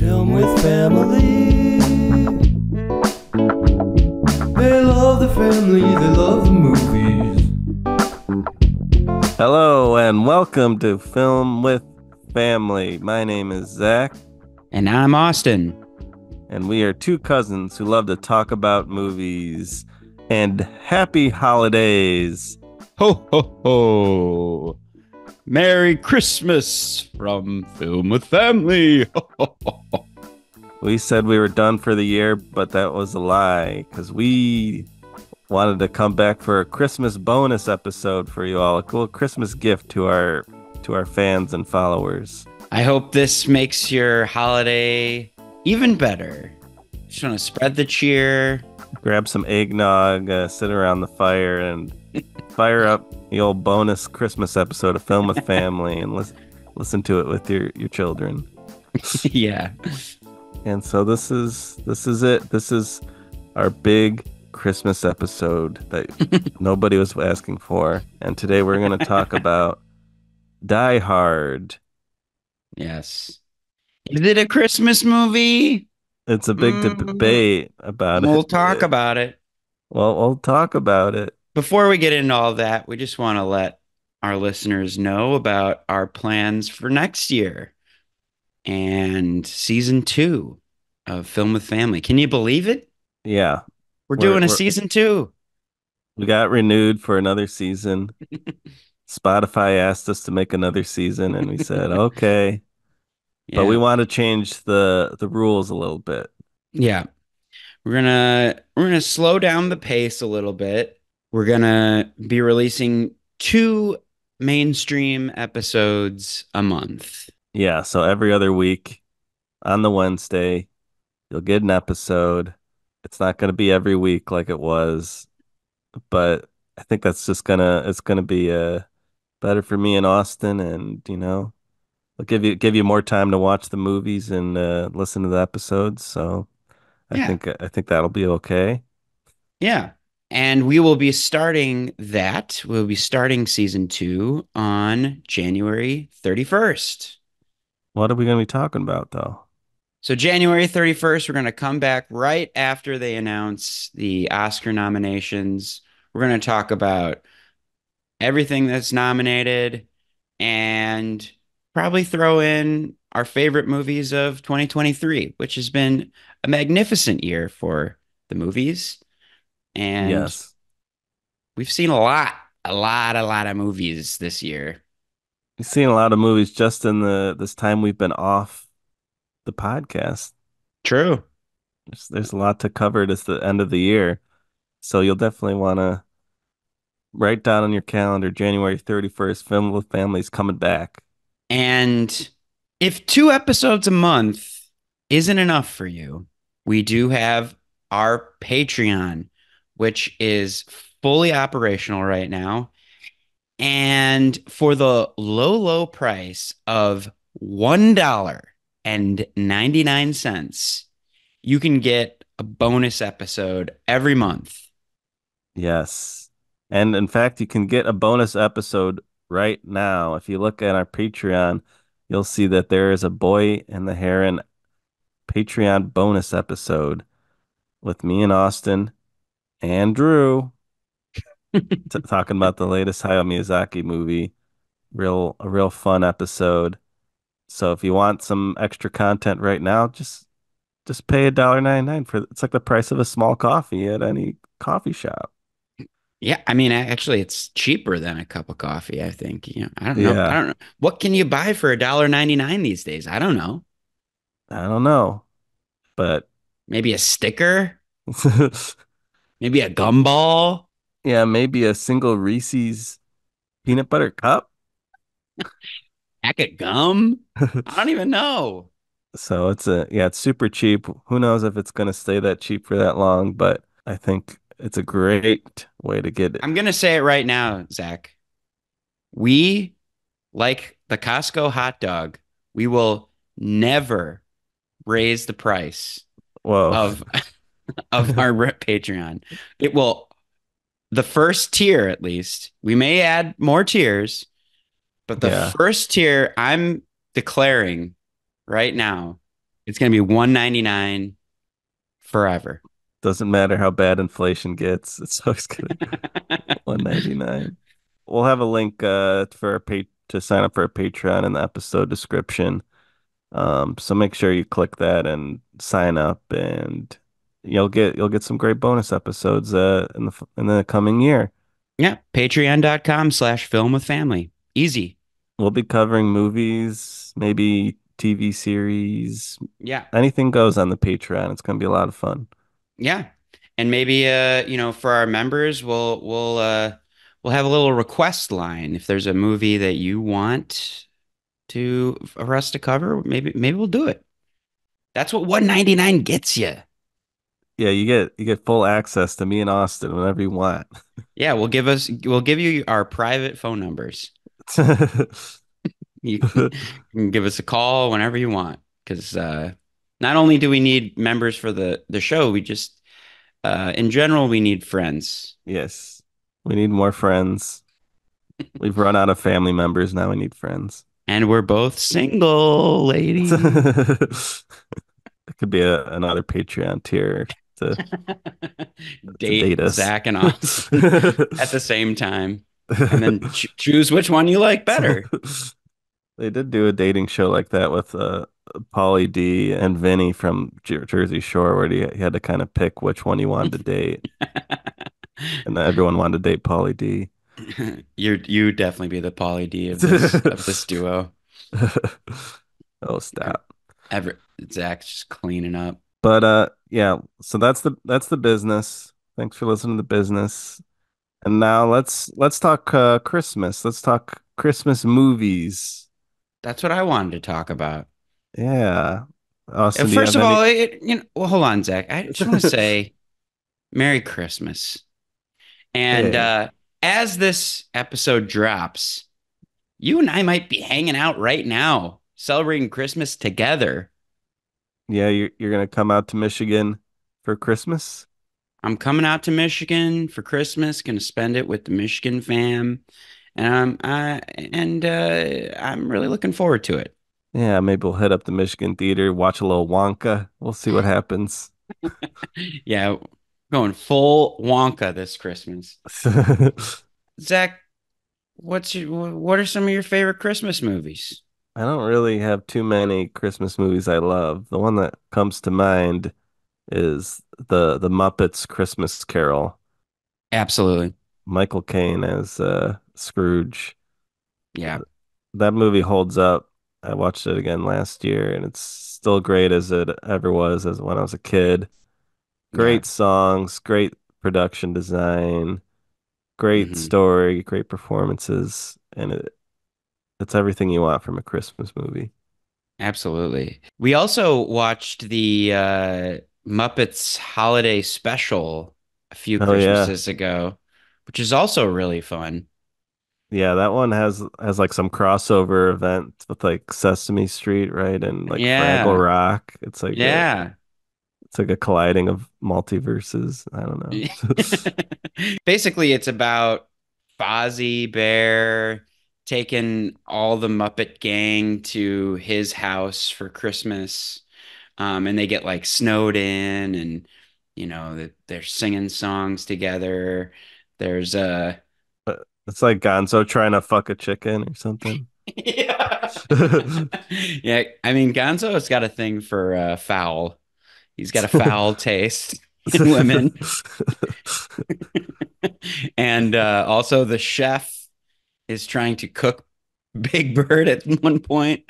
Film with family. They love the family, they love the movies. Hello and welcome to Film with Family. My name is Zach, And I'm Austin. and we are two cousins who love to talk about movies. And happy holidays! Ho, ho, ho. Merry Christmas from Film with Family. Ho, ho, ho, ho. We said we were done for the year, but that was a lie because we wanted to come back for a Christmas bonus episode for you all, a cool Christmas gift to our fans and followers. I hope this makes your holiday even better. Just want to spread the cheer. Grab some eggnog, sit around the fire, and fire up the old bonus Christmas episode of Film with Family and listen to it with your children. Yeah. And so this is it. This is our big Christmas episode that nobody was asking for. And today we're going to talk about Die Hard. Yes. Is it a Christmas movie? It's a big debate about it. We'll talk about it. Well, we'll talk about it. Before we get into all that, we just want to let our listeners know about our plans for next year and season 2 of Film with Family. Can you believe it? Yeah. We're doing a season 2. We got renewed for another season. Spotify asked us to make another season, and we said, okay. Yeah. But we want to change the rules a little bit. Yeah. We're gonna slow down the pace a little bit. We're gonna be releasing 2 mainstream episodes a month. Yeah, so every other week on the Wednesday, you'll get an episode. It's not going to be every week like it was, but I think that's just it's gonna be better for me and Austin, and it'll give you more time to watch the movies and listen to the episodes. So Yeah. I think that'll be okay. Yeah. And we will be starting that. We'll be starting season 2 on January 31st. What are we going to be talking about, though? So January 31st, we're going to come back right after they announce the Oscar nominations. We're going to talk about everything that's nominated and probably throw in our favorite movies of 2023, which has been a magnificent year for the movies. And Yes, we've seen a lot of movies this year. we've seen a lot of movies just in this time we've been off the podcast. True. There's a lot to cover at the end of the year, so you'll definitely want to write down on your calendar January 31st. Film with Family's coming back. And if 2 episodes a month isn't enough for you, we do have our Patreon, which is fully operational right now. And for the low price of $1.99, you can get a bonus episode every month. Yes, and in fact, you can get a bonus episode right now. If you look at our Patreon, you'll see that there is a Boy and the Heron Patreon bonus episode with me and Austin and Drew talking about the latest Hayao Miyazaki movie. A real fun episode. So if you want some extra content right now, just pay $1.99 for it's like the price of a small coffee at any coffee shop. Yeah, I mean, actually, it's cheaper than a cup of coffee, I think. I don't know. I Yeah, don't know. What can you buy for $1.99 these days? I don't know. I don't know, but Maybe a sticker? Maybe a gumball? yeah, maybe a single Reese's peanut butter cup. Pack of gum? I don't even know. So it's super cheap. Who knows if it's gonna stay that cheap for that long, but I think it's a great way to get it. I'm going to say it right now, Zach. We, like the Costco hot dog, we will never raise the price Whoa. of of our Patreon. It will, the first tier at least. We may add more tiers, but the Yeah. first tier I'm declaring right now It's gonna be 199 forever. Doesn't matter how bad inflation gets, it's always gonna be 199. We'll have a link for a pay to sign up for a Patreon in the episode description. So make sure you click that and sign up, and you'll get some great bonus episodes in the coming year. Yeah, patreon.com/film with family. Easy. We'll be covering movies, maybe TV series, Yeah. anything goes on the Patreon. It's gonna be a lot of fun. Yeah. And maybe for our members, we'll have a little request line. If there's a movie that you want to for us to cover, maybe we'll do it. That's what 199 gets you. Yeah, you get full access to me and Austin whenever you want. Yeah, we'll give you our private phone numbers. You can give us a call whenever you want because not only do we need members for the show, we just in general we need friends. Yes. We need more friends. We've run out of family members. Now we need friends. And we're both single, lady. It could be another Patreon tier to Date date us. Zach and Austin at the same time, and then choose which one you like better. They did do a dating show like that with Pauly D and Vinny from Jersey Shore, where he had to kind of pick which one he wanted to date, and everyone wanted to date Pauly D. You definitely be the Pauly D of this duo. Oh, stop. Ever Zach's just cleaning up. But yeah, so that's the business. Thanks for listening to the business. And now let's talk Christmas. Let's talk Christmas movies. That's what I wanted to talk about. Yeah. Austin, do you First have of any? all, well, hold on, Zach. I just want to say Merry Christmas. And Yeah. as this episode drops, you and I might be hanging out right now, celebrating Christmas together. Yeah, you're gonna come out to Michigan for Christmas? I'm coming out to Michigan for Christmas, gonna spend it with the Michigan fam, I'm really looking forward to it. Yeah, maybe we'll hit up the Michigan Theater, watch a little Wonka. We'll see what happens. Yeah, going full Wonka this Christmas. I Zach, what are some of your favorite Christmas movies? don't really have too many Christmas movies I love. The one that comes to mind is the Muppets Christmas Carol. Absolutely. Michael Caine as Scrooge. Yeah. That movie holds up. I watched it again last year, and it's still great as it ever was as when I was a kid. Yeah. Great songs, great production design, great Hmm. story, great performances, and it's everything you want from a Christmas movie. Absolutely. We also watched the Muppets Holiday Special a few Oh yeah. Christmases ago, which is also really fun. Yeah, that one has like some crossover event with like Sesame Street, right? And like Fraggle Yeah. Rock. Yeah. It's like a colliding of multiverses. I don't know. Basically, it's about Fozzie Bear taking all the Muppet gang to his house for Christmas. And they get like snowed in and they're singing songs together. There's It's like Gonzo trying to fuck a chicken or something. yeah. Yeah, I mean Gonzo's got a thing for foul. He's got a foul taste in women. And also the chef is trying to cook Big Bird at one point.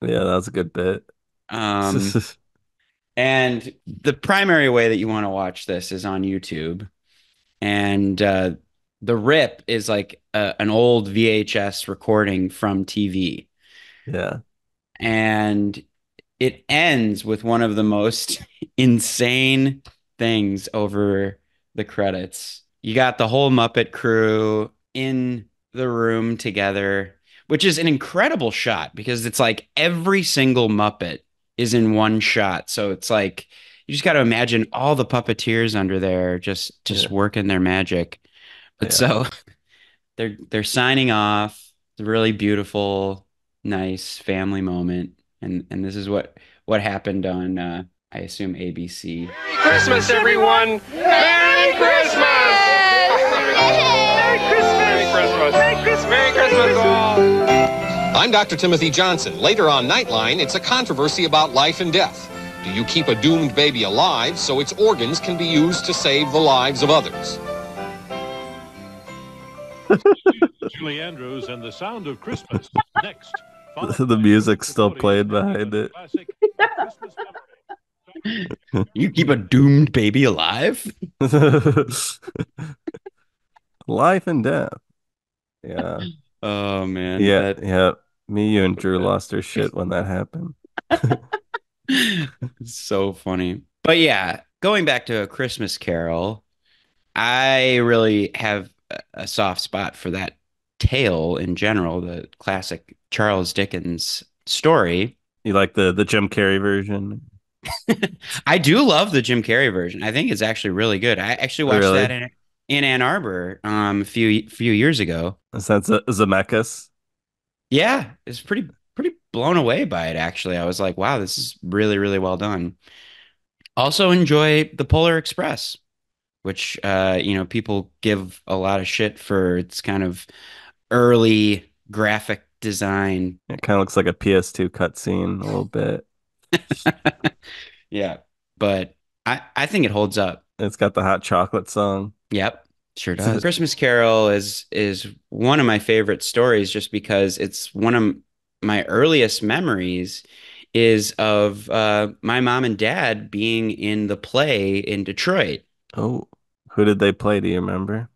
Yeah, that was a good bit. Um, and the primary way that you want to watch this is on YouTube. And the rip is like an old VHS recording from TV. Yeah. And it ends with one of the most insane things over the credits. You got the whole Muppet crew in the room together, which is an incredible shot because it's like every single Muppet is in one shot. So it's like you just got to imagine all the puppeteers under there just Yeah. working their magic. But Yeah. so they're signing off. It's a really beautiful, nice family moment. And this is what what happened on I assume ABC. Christmas, everyone! Merry Christmas! Merry Christmas! Merry Christmas! Merry Christmas, all! I'm Dr. Timothy Johnson. Later on Nightline, it's a controversy about life and death. Do you keep a doomed baby alive so its organs can be used to save the lives of others? Julie Andrews and the Sound of Christmas. Next. The music's still playing behind it. You keep a doomed baby alive? Life and death. Yeah. Oh man. Yeah. Yeah. Me, you, and Drew lost our shit when that happened. It's so funny. But yeah, going back to A Christmas Carol, I really have a soft spot for that tale in general, the classic Charles Dickens story. You like the Jim Carrey version? I do love the Jim Carrey version. I think it's actually really good. I actually watched Really? that in Ann Arbor a few years ago. Is that Zemeckis? Yeah, it's pretty blown away by it actually. I was like, wow, this is really really well done. Also enjoy The Polar Express, which people give a lot of shit for its kind of early graphic design. It kind of looks like a PS2 cutscene a little bit. Yeah, but I think it holds up. It's got the hot chocolate song. Yep, sure does. Christmas Carol is one of my favorite stories just because it's one of my earliest memories is of my mom and dad being in the play in Detroit. Oh, who did they play? Do you remember?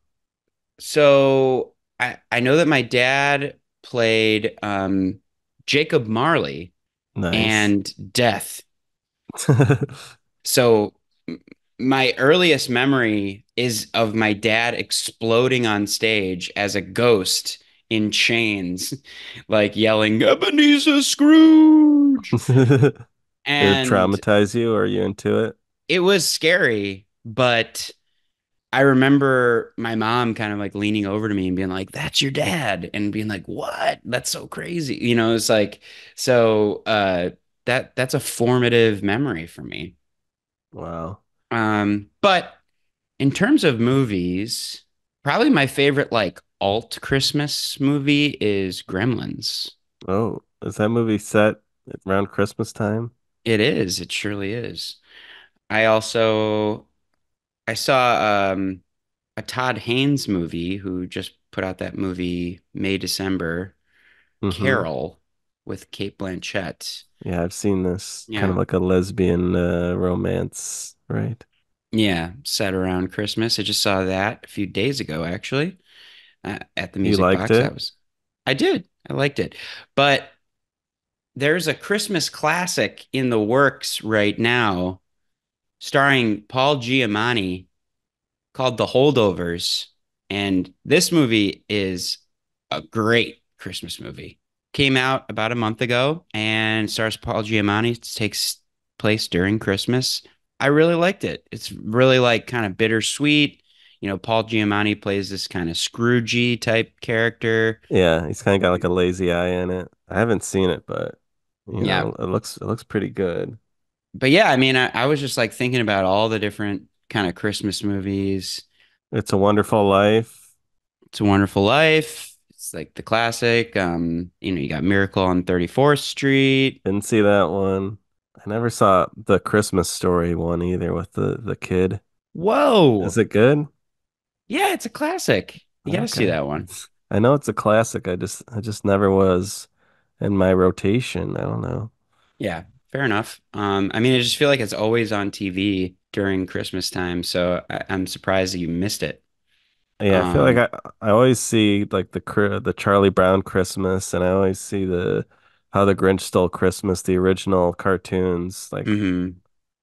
So I know that my dad played Jacob Marley Nice. and Death. So my earliest memory is of my dad exploding on stage as a ghost in chains, like yelling, Ebenezer Scrooge. Did it And traumatize you, or are you into it? it was scary, but I remember my mom kind of like leaning over to me and being like, "That's your dad," and being like, "What? That's so crazy." It's like so that's a formative memory for me. Wow. But in terms of movies, probably my favorite like alt Christmas movie is Gremlins. Oh, is that movie set around Christmas time? It is, it surely is. I also I saw a Todd Haynes movie who just put out that movie May December, Mm-hmm. Carol with Kate Blanchett. Yeah, I've seen this kind of Yeah. like a lesbian romance, right? Yeah, set around Christmas. I just saw that a few days ago actually at the You Music liked Box. it? I did. I liked it. But there's a Christmas classic in the works right now starring Paul Giamatti called The Holdovers. And this movie is a great Christmas movie. Came out about a month ago and stars Paul Giamatti. It takes place during Christmas. I really liked it. It's really like kind of bittersweet. Paul Giamatti plays this kind of Scroogey type character. Yeah, he's kind of got like a lazy eye in it. I haven't seen it, but Yeah. it looks pretty good. But yeah, I mean, I was just like thinking about all the different kind of Christmas movies. It's a Wonderful Life. It's a Wonderful Life. It's like the classic. You got Miracle on 34th Street. Didn't see that one. I never saw the Christmas Story one either with the kid. Is Whoa. it good? Yeah, it's a classic. You gotta see Okay. that one. I know it's a classic. I just never was in my rotation. I don't know. Yeah, fair enough. I mean, I just feel like it's always on TV during Christmas time, so I'm surprised that you missed it. Yeah, I feel like Um, I always see like the Charlie Brown Christmas, and I always see the How the Grinch Stole Christmas, the original cartoons, like, mhm.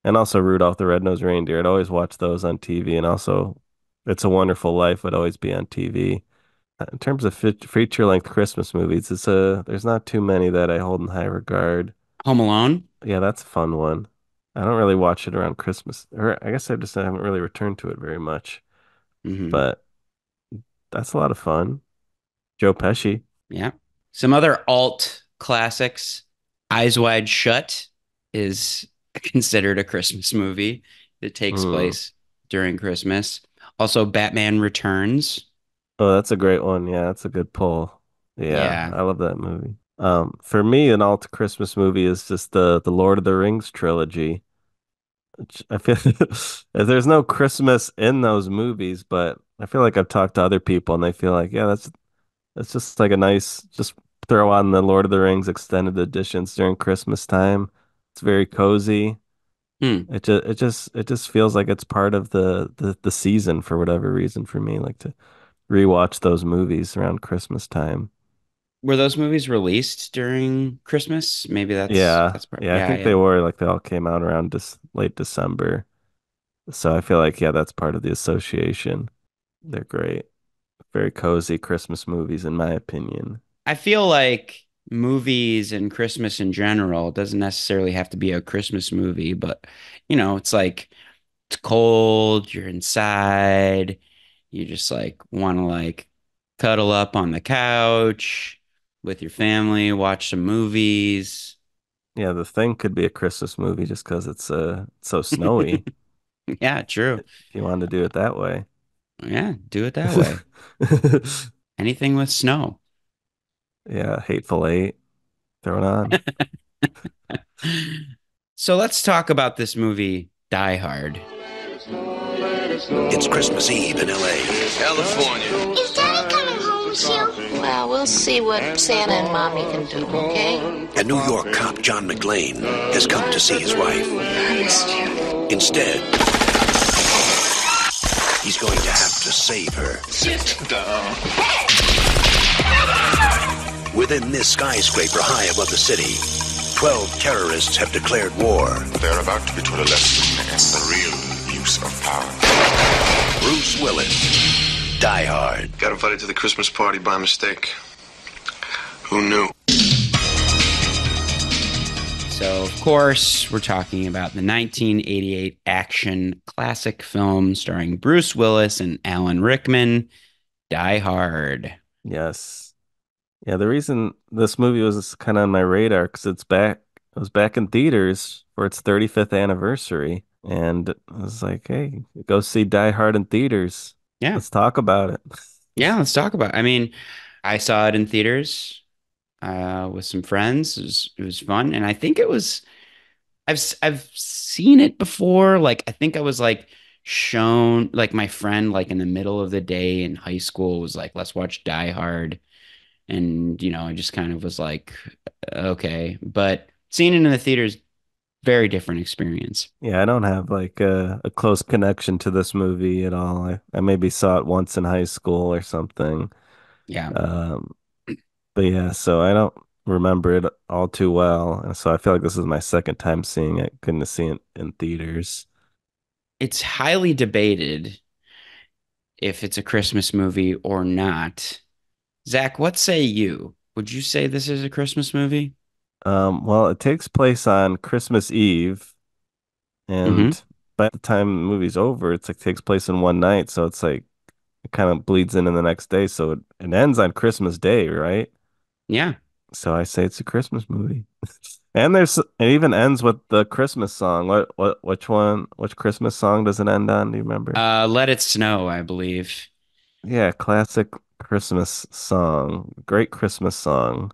and also Rudolph the Red-Nosed Reindeer. I'd always watch those on TV, and also It's a Wonderful Life would always be on TV. In terms of feature-length Christmas movies, there's not too many that I hold in high regard. Home Alone. Yeah, that's a fun one. I don't really watch it around Christmas, or I guess I just haven't really returned to it very much. Hmm. But that's a lot of fun. Joe Pesci. Yeah. Some other alt classics. Eyes Wide Shut. is considered a Christmas movie. It takes Hmm. place during Christmas. Also, Batman Returns. Oh, that's a great one. Yeah, that's a good pull. Yeah, Yeah. I love that movie. For me, an alt Christmas movie is just the Lord of the Rings trilogy. Which I feel there's no Christmas in those movies, but I feel like I've talked to other people and they feel like, yeah, that's just like a nice just throw on the Lord of the Rings extended editions during Christmas time. It's very cozy. Hmm. It just feels like it's part of the season for whatever reason for me, like to rewatch those movies around Christmas time. Were those movies released during Christmas? Maybe Yeah. that's part. Yeah, I Yeah, think yeah. they were like they all came out around late December. So I feel like yeah, that's part of the association. They're great. Very cozy Christmas movies in my opinion. I feel like movies and Christmas in general doesn't necessarily have to be a Christmas movie, but it's like it's cold, you're inside, you just like want to like cuddle up on the couch with your family, watch some movies. Yeah, The Thing could be a Christmas movie just because it's so snowy Yeah, true. if you wanted to do it that way. Yeah, do it that way. Anything with snow. Yeah, Hateful Eight, throw it on. So let's talk about this movie, Die Hard. It's Christmas Eve in L.A. California. Is Daddy coming home soon? Well, we'll see what Santa and Mommy can do, okay? A New York cop, John McClane, has come to see his wife. I missed you. Instead, he's going to have to save her. Sit down. Within this skyscraper high above the city, 12 terrorists have declared war. They're about to be taught a lesson in the real use of power. Bruce Willis, Die Hard. Got invited to the Christmas party by mistake. Who knew? So, of course, we're talking about the 1988 action classic film starring Bruce Willis and Alan Rickman, Die Hard. Yes. Yeah, the reason this movie was kind of on my radar because it was back in theaters for its 35th anniversary. And I was like, hey, go see Die Hard in theaters. Yeah. Let's talk about it. Yeah, let's talk about it. I mean, I saw it in theaters with some friends. It was fun. And I think I've seen it before. Like, I think I was like shown, like, my friend, like, in the middle of the day in high school was like, let's watch Die Hard. And, I just kind of was like, okay. But seeing it in the theaters, very different experience. Yeah, I don't have like a close connection to this movie at all. I maybe saw it once in high school or something. Yeah. Um, but yeah, so I don't remember it all too well. And so I feel like this is my second time seeing it. Couldn't have seen it in theaters. It's highly debated if it's a Christmas movie or not. Zach, what say you? Would you say this is a Christmas movie? Well, it takes place on Christmas Eve, Mm-hmm. and by the time the movie's over, it's like takes place in one night. So it's like it kind of bleeds into the next day. So it ends on Christmas Day, right? Yeah. So I say it's a Christmas movie. And it even ends with the Christmas song. Which Christmas song does it end on? Do you remember? Let It Snow, I believe. Yeah, classic Christmas song. Great Christmas song.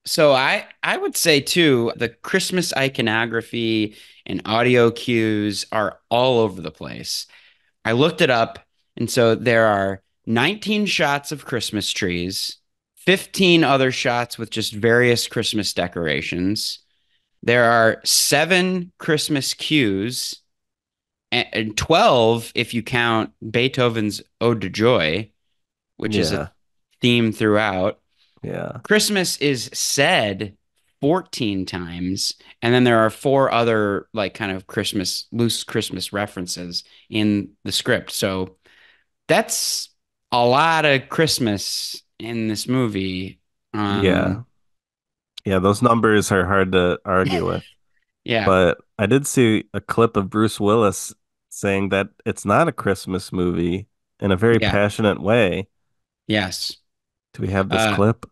So I would say too, the Christmas iconography and audio cues are all over the place. I looked it up, and so there are 19 shots of Christmas trees, 15 other shots with just various Christmas decorations. There are 7 Christmas cues, and 12 if you count Beethoven's Ode to Joy, which is a Yeah, theme throughout. yeah, Christmas is said 14 times, and then there are 4 other like kind of loose Christmas references in the script. So that's a lot of Christmas in this movie. yeah. Yeah, those numbers are hard to argue with. Yeah, But I did see a clip of Bruce Willis saying that it's not a Christmas movie in a very yeah, passionate way. yes. Do we have this Uh, clip?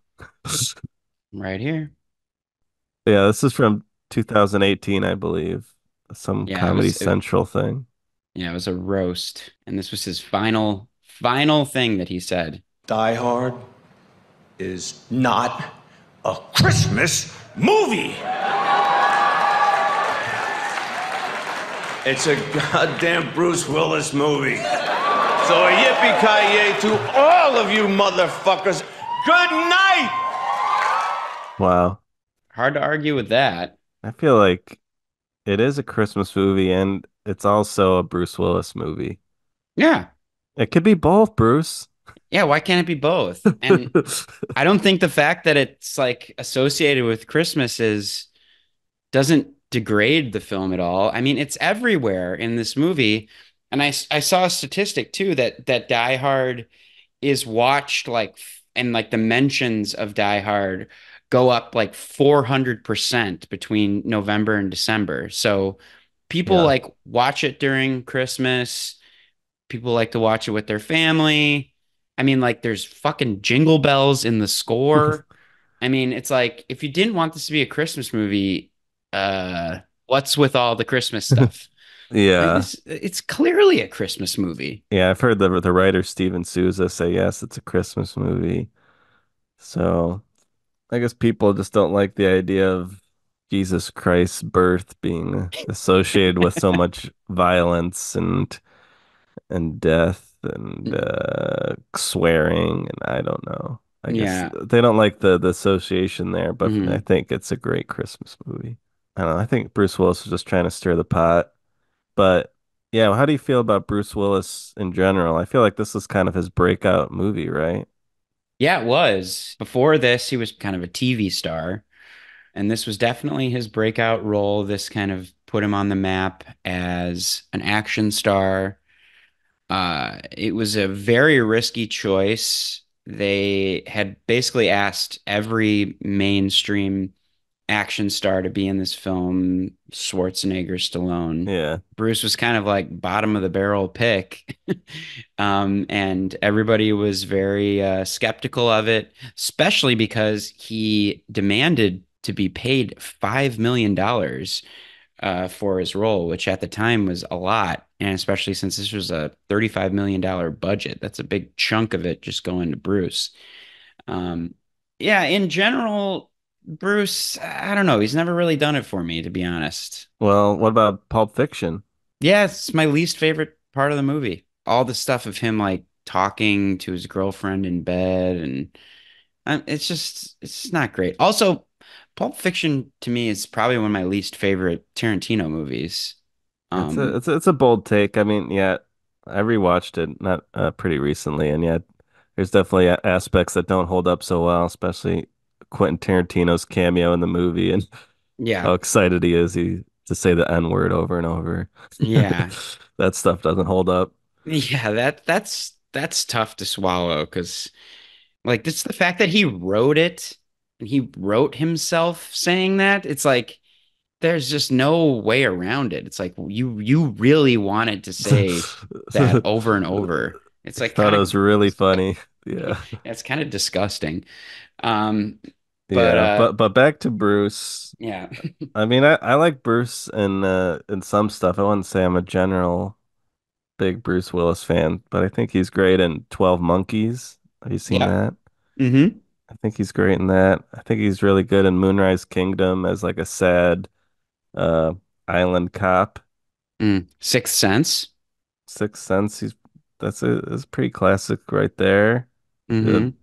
right here. Yeah, this is from 2018, I believe. Some Yeah, Comedy Central thing. yeah, it was a roast, and this was his final thing that he said. Die Hard is not a Christmas movie. It's a goddamn Bruce Willis movie. So a yippee-ki-yay to all of you motherfuckers. Good night! Wow. Hard to argue with that. I feel like it is a Christmas movie and it's also a Bruce Willis movie. Yeah. It could be both, Bruce. Yeah, why can't it be both? And I don't think the fact that it's like associated with Christmas is doesn't degrade the film at all. I mean, it's everywhere in this movie. And I saw a statistic too that Die Hard is watched like and like the mentions of Die Hard go up like 400% between November and December. So people Yeah. like watch it during Christmas. People like to watch it with their family. I mean, like there's fucking jingle bells in the score. I mean, it's like if you didn't want this to be a Christmas movie, what's with all the Christmas stuff? Like Yeah. this, it's clearly a Christmas movie. Yeah, I've heard the writer Steven Souza say yes, it's a Christmas movie. So I guess people just don't like the idea of Jesus Christ's birth being associated with so much violence and death and swearing and I don't know. I guess Yeah. they don't like the association there, but I Mhm. think it's a great Christmas movie. I don't know. I think Bruce Willis was just trying to stir the pot. But yeah, how do you feel about Bruce Willis in general? I feel like this is kind of his breakout movie, right? Yeah, it was. Before this, he was kind of a TV star, and this was definitely his breakout role. This kind of put him on the map as an action star. It was a very risky choice. They had basically asked every mainstream action star to be in this film, Schwarzenegger, Stallone. Yeah. Bruce was kind of like bottom of the barrel pick. And everybody was very skeptical of it, especially because he demanded to be paid $5 million for his role, which at the time was a lot. And especially since this was a $35 million budget, that's a big chunk of it just going to Bruce. Um, yeah, in general, Bruce, I don't know. He's never really done it for me, to be honest. Well, what about Pulp Fiction? Yeah, it's my least favorite part of the movie. All the stuff of him like talking to his girlfriend in bed, and it's not great. Also, Pulp Fiction to me is probably one of my least favorite Tarantino movies. It's a Um, it's a, it's a bold take. I mean, yeah, I rewatched it not pretty recently, and yet there's definitely aspects that don't hold up so well, especially Quentin Tarantino's cameo in the movie and yeah, how excited he to say the N word over and over. yeah, That stuff doesn't hold up. yeah. That's tough to swallow because like this the fact that he wrote it and he wrote himself saying that it's like there's just no way around it. It's like you really wanted to say that over and over. It's I like thought kind it of was really funny. Yeah. it's kind of disgusting. Um, but Yeah, but back to Bruce. yeah. I mean, I like Bruce in some stuff. I wouldn't say I'm a general big Bruce Willis fan, but I think he's great in 12 Monkeys. Have you seen Yeah. that? Mm-hmm. I think he's great in that. I think he's really good in Moonrise Kingdom as like a sad uh island cop. Sixth Sense. Sixth Sense, that's pretty classic right there. Uh, Mm-hmm.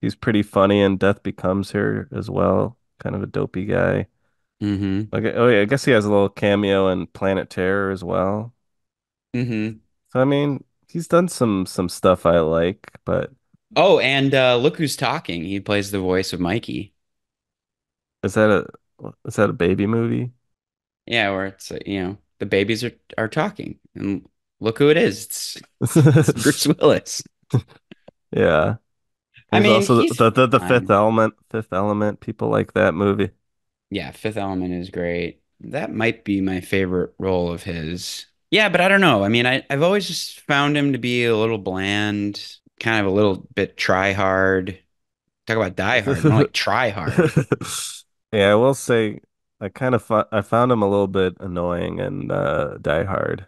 he's pretty funny in Death Becomes Her as well. Kind of a dopey guy. Mm-hmm. Okay, oh yeah, I guess he has a little cameo in Planet Terror as well. Mm-hmm. So I mean, he's done some stuff I like, but Oh, and look who's talking. He plays the voice of Mikey. is that a is that a baby movie? Yeah, where it's the babies are talking, and look who it is. It's Bruce Willis. Yeah. I He's mean, also he's the Fifth fine. Element. Fifth Element. People like that movie. Yeah, Fifth Element is great. That might be my favorite role of his. Yeah, but I don't know. I mean, I've always just found him to be a little bland, kind of a little bit try hard. Talk about die hard, more like try hard. Yeah, I will say I found him a little bit annoying and Die Hard.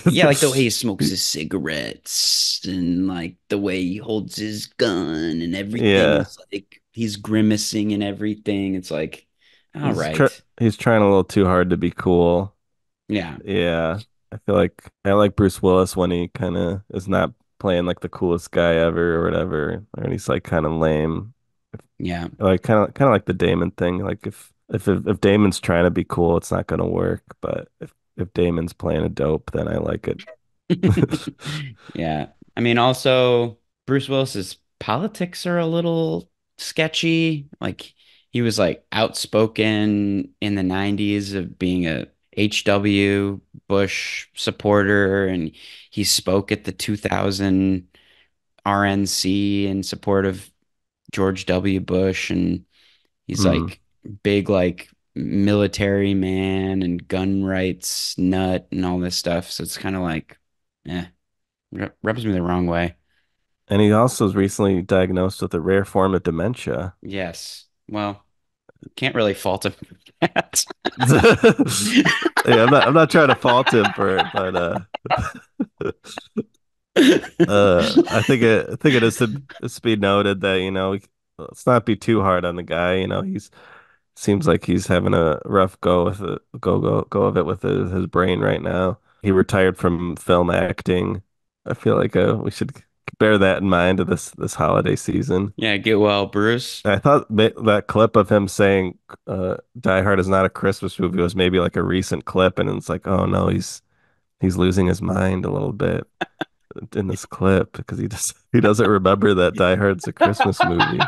Yeah, like the way he smokes his cigarettes and like the way he holds his gun and Yeah, everything's like he's grimacing and everything. It's like, all he's tr right. he's trying a little too hard to be cool. Yeah. Yeah, I feel like I like Bruce Willis when he kind of is not playing like the coolest guy ever or whatever, and he's like kind of lame. Yeah. Like kind of like the Damon thing. Like if Damon's trying to be cool, it's not gonna work. But if Damon's playing a dope, then I like it. Yeah. I mean, also Bruce Willis's politics are a little sketchy. Like he was like outspoken in the 90s of being a HW Bush supporter, and he spoke at the 2000 RNC in support of George W. Bush, and he's Hmm. like big like military man and gun rights nut and all this stuff. So it's kind of like, eh, rubs me the wrong way. And he also was recently diagnosed with a rare form of dementia. Yes. Well, can't really fault him for that. Yeah, I'm not trying to fault him for it, but I think it is to be noted that, let's not be too hard on the guy. He's seems like he's having a rough go with it, go of it with his brain right now. He retired from film acting. I feel like we should bear that in mind this holiday season. Yeah, get well, Bruce. I thought that clip of him saying Die Hard is not a Christmas movie was maybe like a recent clip, and it's like, oh no, he's losing his mind a little bit in this clip because he doesn't remember that Die Hard's a Christmas movie.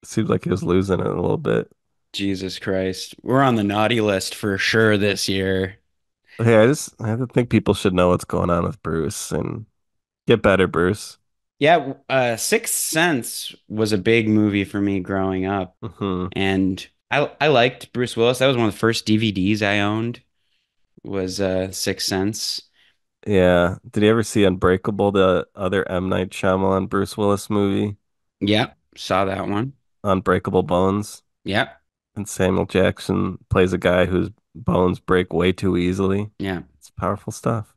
Seems like he was losing it a little bit. Jesus Christ. We're on the naughty list for sure this year. Hey, I think people should know what's going on with Bruce and get better, Bruce. Yeah, Sixth Sense was a big movie for me growing up, Hmm. and I liked Bruce Willis. That was one of the first DVDs I owned was Sixth Sense. Yeah. Did you ever see Unbreakable, the other M. Night Shyamalan Bruce Willis movie? Yeah, saw that one. Unbreakable Bones. Yeah, And Samuel Jackson plays a guy whose bones break way too easily. yeah. It's powerful stuff.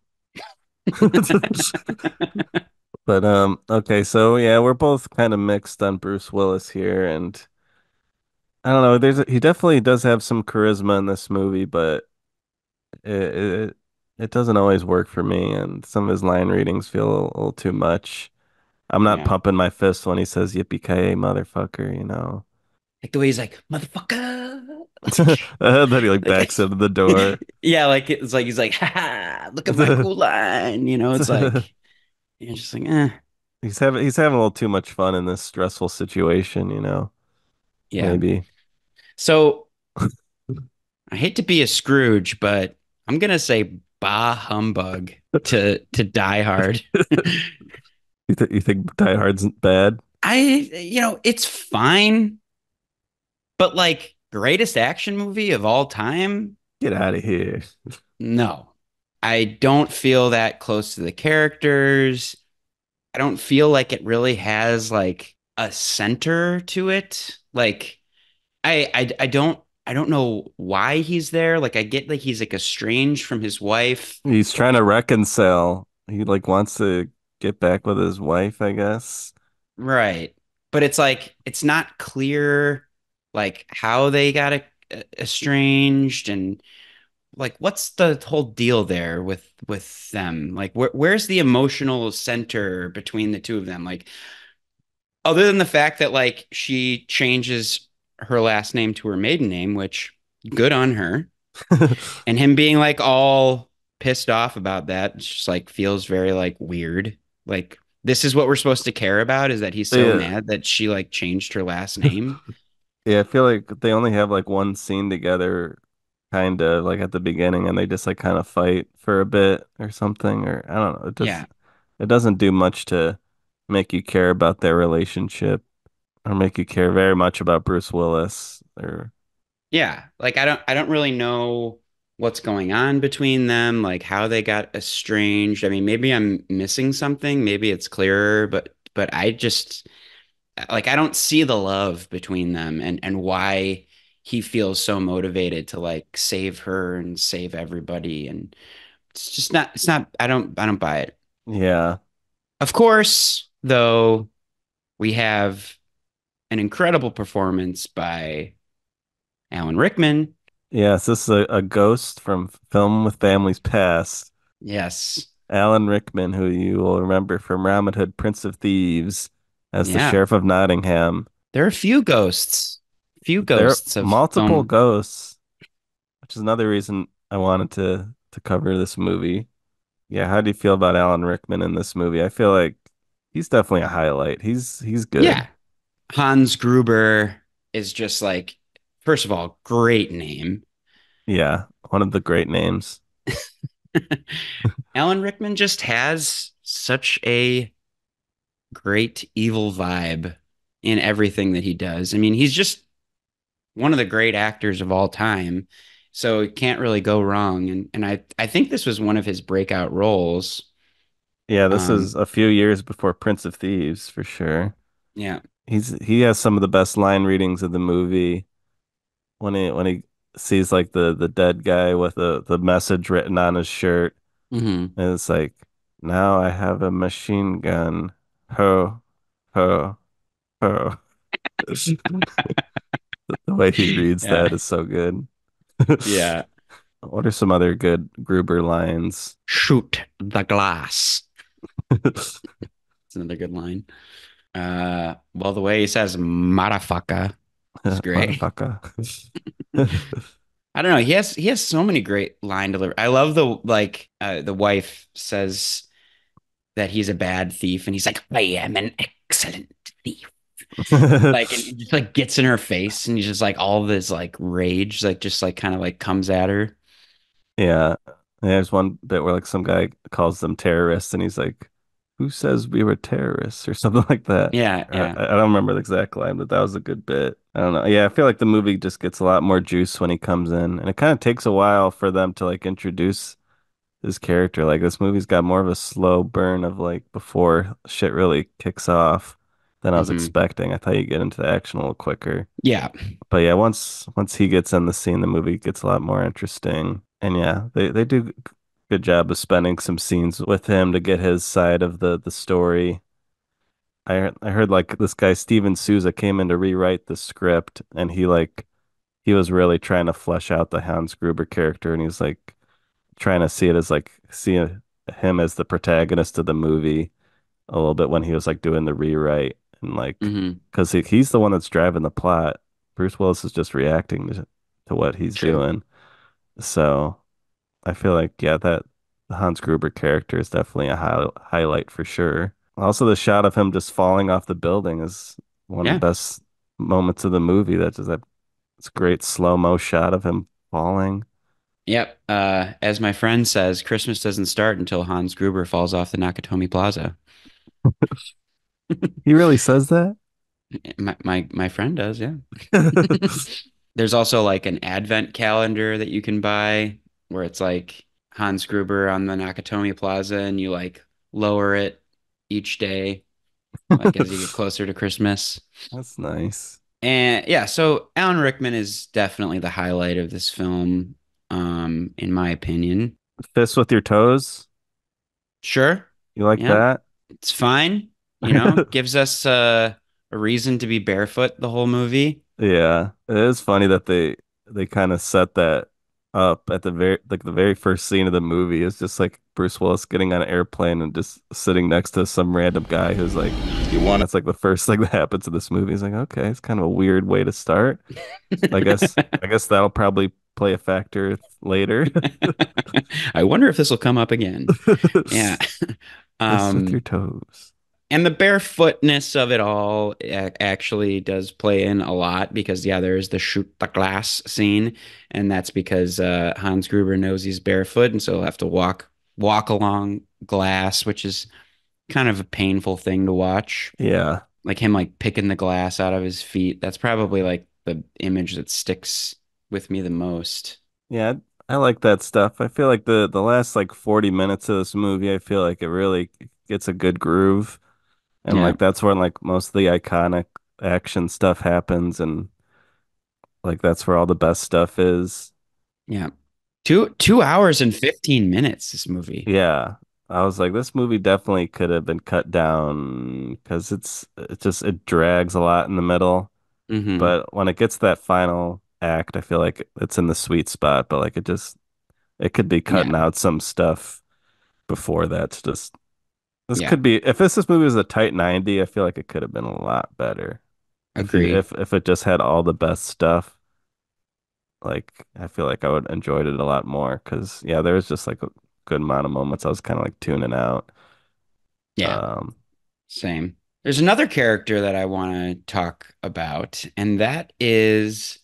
But okay, so yeah, we're both kind of mixed on Bruce Willis here, and I don't know, he definitely does have some charisma in this movie, but it it, it doesn't always work for me, and some of his line readings feel a little too much. I'm not Yeah. pumping my fist when he says yippee-ki-yay, motherfucker. Like the way he's like, motherfucker. And then he like Like, backs into the door. yeah, like it's like he's like, ha, look at my cool line. It's like you're just like, eh. He's having a little too much fun in this stressful situation. Yeah. Maybe. So I hate to be a Scrooge, but I'm gonna say bah humbug to Die Hard. You think Die Hard's bad? It's fine, but like greatest action movie of all time? Get out of here. No. I don't feel that close to the characters. I don't feel like it really has like a center to it. Like I don't know why he's there. Like I get like he's like estranged from his wife. He's trying to reconcile. He like wants to get back with his wife, I guess. Right. But it's like it's not clear like how they got estranged, and like what's the whole deal there with them? Like where's the emotional center between the two of them? Like other than the fact that like she changes her last name to her maiden name, which good on her. And him being like all pissed off about that, it's just like feels very like weird. Like this is what we're supposed to care about is that he's so Yeah. mad that she like changed her last name. Yeah, I feel like they only have like one scene together, kind of like at the beginning, and they just like kind of fight for a bit or something, or I don't know. Yeah. It doesn't do much to make you care about their relationship or make you care very much about Bruce Willis or Yeah. Like I don't really know what's going on between them, like how they got estranged. I mean, maybe I'm missing something, maybe it's clearer, but I just like I don't see the love between them and why he feels so motivated to like save her and save everybody, and it's not I don't buy it. Yeah. Of course, though, we have an incredible performance by Alan Rickman. Yes, this is a ghost from Film with Families Past. Yes. Alan Rickman, who you will remember from Robin Hood, Prince of Thieves, as the Yeah. Sheriff of Nottingham. There are a few ghosts. Few There are ghosts of multiple film. ghosts, which is another reason I wanted to cover this movie. Yeah, how do you feel about Alan Rickman in this movie? I feel like he's definitely a highlight. He's good. Yeah. Hans Gruber is just like, first of all, great name. Yeah, one of the great names. Alan Rickman just has such a great evil vibe in everything that he does. I mean, he's just one of the great actors of all time. So it can't really go wrong. And I think this was one of his breakout roles. Yeah, this is Um, a few years before Prince of Thieves for sure. yeah. He has some of the best line readings of the movie when he sees like the dead guy with the message written on his shirt, Hmm. and it's like, now I have a machine gun. Ho, ho, ho. The way he reads Yeah. that is so good. Yeah. What are some other good Gruber lines? Shoot the glass. It's another good line. Well, the way he says motherfucker is great. Motherfucker. I don't know. He has so many great line delivery. I love the wife says that he's a bad thief, and he's like, I am an excellent thief. Like, and he just like gets in her face, and he's just like all this like rage, like just like kind of like comes at her. Yeah. There's one bit where like some guy calls them terrorists and he's like, who says we were terrorists or something like that. Yeah, I yeah. don't remember the exact line, but that was a good bit. I don't know. Yeah, I feel like the movie just gets a lot more juice when he comes in, and it kind of takes a while for them to like introduce his character. Like this movie's got more of a slow burn of like before shit really kicks off than I was Hmm. expecting. I thought you'd get into the action a little quicker. Yeah. But yeah, once he gets in the scene, the movie gets a lot more interesting. And yeah, they do good job of spending some scenes with him to get his side of the story. I heard like this guy Steven Souza came in to rewrite the script, and he was really trying to flesh out the Hans Gruber character, and he's like trying to see it as like him as the protagonist of the movie a little bit when he was like doing the rewrite, and like Hmm. because he's the one that's driving the plot. Bruce Willis is just reacting to what he's True. doing. So I feel like yeah, that the Hans Gruber character is definitely a highlight for sure. Also, the shot of him just falling off the building is one of the Yeah. best moments of the movie. That's just that it's a great slow-mo shot of him falling. Yep. As my friend says, Christmas doesn't start until Hans Gruber falls off the Nakatomi Plaza. He really says that? My friend does, yeah. There's also like an advent calendar that you can buy where it's like Hans Gruber on the Nakatomi Plaza, and you like lower it each day, like as you get closer to Christmas. That's nice. And yeah, so Alan Rickman is definitely the highlight of this film, in my opinion. Fist with your toes. Sure. You like Yeah, that? it's fine. Gives us a reason to be barefoot the whole movie. Yeah, it is funny that they kind of set that up at the very first scene of the movie is just like Bruce Willis getting on an airplane and just sitting next to some random guy who's like, You want that's like the first thing that happens in this movie. He's like, okay, it's kind of a weird way to start. I guess that'll probably play a factor later. I wonder if this will come up again. Yeah. Fist with your Um, toes. and the barefootness of it all actually does play in a lot because, yeah, there's the shoot the glass scene, and that's because Hans Gruber knows he's barefoot, and so he'll have to walk along glass, which is kind of a painful thing to watch. Yeah. Like him like picking the glass out of his feet. That's probably like the image that sticks with me the most. Yeah, I like that stuff. I feel like the last like 40 minutes of this movie, I feel like it really gets a good groove. And Yeah. like that's when like most of the iconic action stuff happens, and Like that's where all the best stuff is. Yeah. 2 hours and 15 minutes, this movie. Yeah. I was like, this movie definitely could have been cut down because it drags a lot in the middle. Hmm. But when it gets to that final act, I feel like it's in the sweet spot. But like it could be Yeah. cutting out some stuff before that. To just this Yeah. could be if this movie was a tight 90, I feel like it could have been a lot better. Agreed. If it just had all the best stuff, like I feel like I would enjoyed it a lot more because yeah, there was just like a good amount of moments I was kind of like tuning out. Yeah. Um, Same. There's another character that I want to talk about, and that is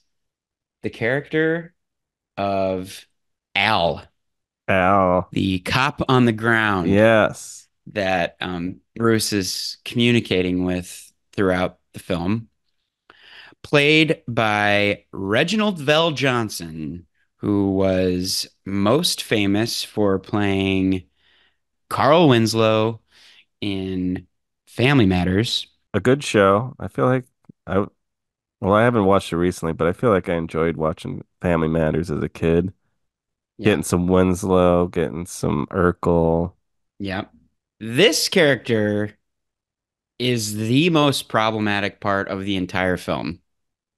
the character of Al, Al, the cop on the ground yes, that Bruce is communicating with throughout the film, played by Reginald Vell Johnson, who was most famous for playing Carl Winslow in Family Matters. a good show. I feel like I well, I haven't watched it recently, but I feel like I enjoyed watching Family Matters as a kid. Yeah. Getting some Winslow, getting some Urkel. Yeah. This character is the most problematic part of the entire film,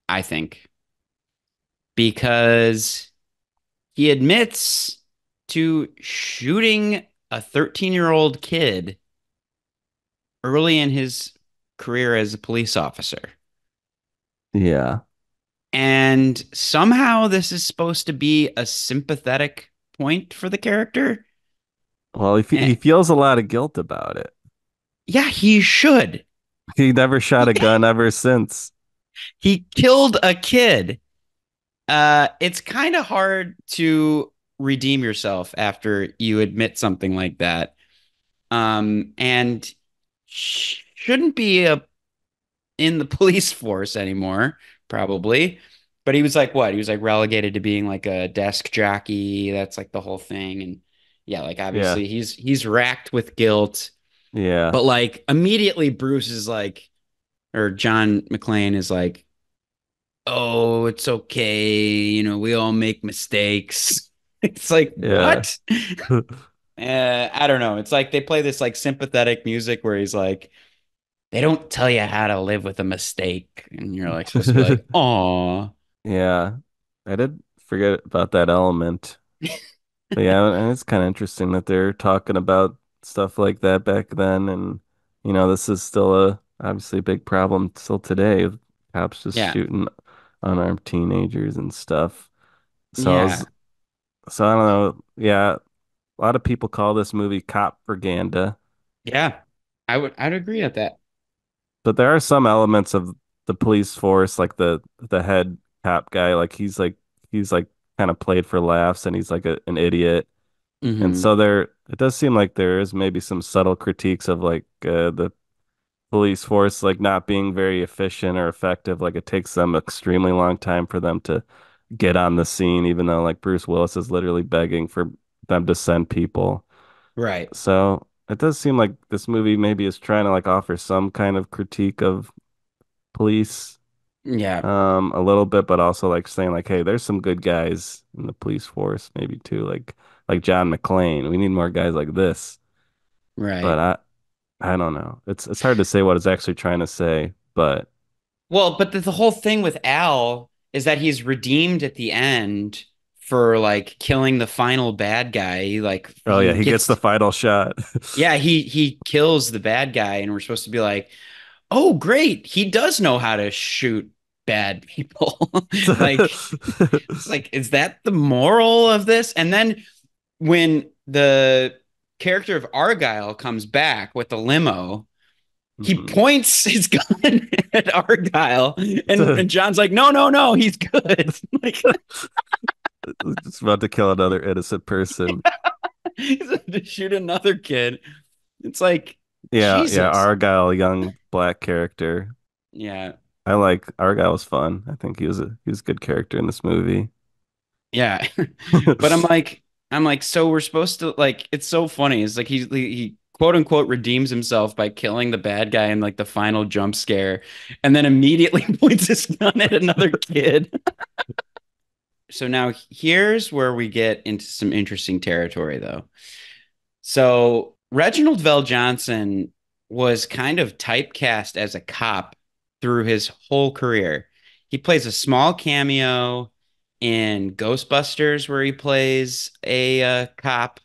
I think, because he admits to shooting a 13-year-old kid early in his career as a police officer. Yeah. And somehow this is supposed to be a sympathetic point for the character. Well, And he feels a lot of guilt about it. yeah, he should. He never shot a gun ever since. He killed a kid. It's kind of hard to redeem yourself after you admit something like that. And shouldn't be in the police force anymore, probably. But he was like what? He was like relegated to being like a desk jockey. That's like the whole thing. And yeah, like Yeah. obviously he's racked with guilt. Yeah. But like immediately Bruce is like, or John McClane is like, oh, it's okay. We all make mistakes. It's like, Yeah. what? I don't know. It's like they play this like sympathetic music where he's like, they don't tell you how to live with a mistake. And you're like supposed to be like, oh, Yeah. I did forget about that element. But yeah, and it's kind of interesting that they're talking about stuff like that back then. And, this is still obviously a big problem still today. Cops just yeah, shooting unarmed teenagers and stuff. So yeah, so I don't know. Yeah, a lot of people call this movie cop propaganda, yeah. I'd agree with that. but there are some elements of the police force, like the head cop guy, he's like kind of played for laughs and he's like an idiot. And Hmm. so it does seem like there is maybe some subtle critiques of like the police force like not being very efficient or effective. Like it takes them extremely long time for them to get on the scene, even though like Bruce Willis is literally begging for them to send people. Right. So it does seem like this movie maybe is trying to like offer some kind of critique of police, Yeah. a little bit, but also like saying like, hey, there's some good guys in the police force, maybe too, like John McClane. We need more guys like this. But Right. I don't know. It's hard to say what it's actually trying to say, but Well, but the whole thing with Al is that he's redeemed at the end for like killing the final bad guy. Like oh he yeah, he gets the gets, final shot. yeah, he kills the bad guy, and we're supposed to be like, oh, great, he does know how to shoot bad people. Like, it's like, is that the moral of this? And then when the character of Argyle comes back with the limo, he Mhm. points his gun at Argyle, and John's like, no, no, no, he's good. Like, Just about to kill another innocent person. he's to shoot another kid. It's like, Yeah, yeah, Jesus. Argyle, young black character. Yeah. I like Argyle was fun. I think he was a good character in this movie. Yeah. But I'm like, so we're supposed to like, it's so funny. It's like he quote unquote redeems himself by killing the bad guy in like the final jump scare, and then immediately points his gun at another kid. So now here's where we get into some interesting territory, though. So Reginald Vell Johnson was kind of typecast as a cop through his whole career. He plays a small cameo in Ghostbusters, where he plays a cop.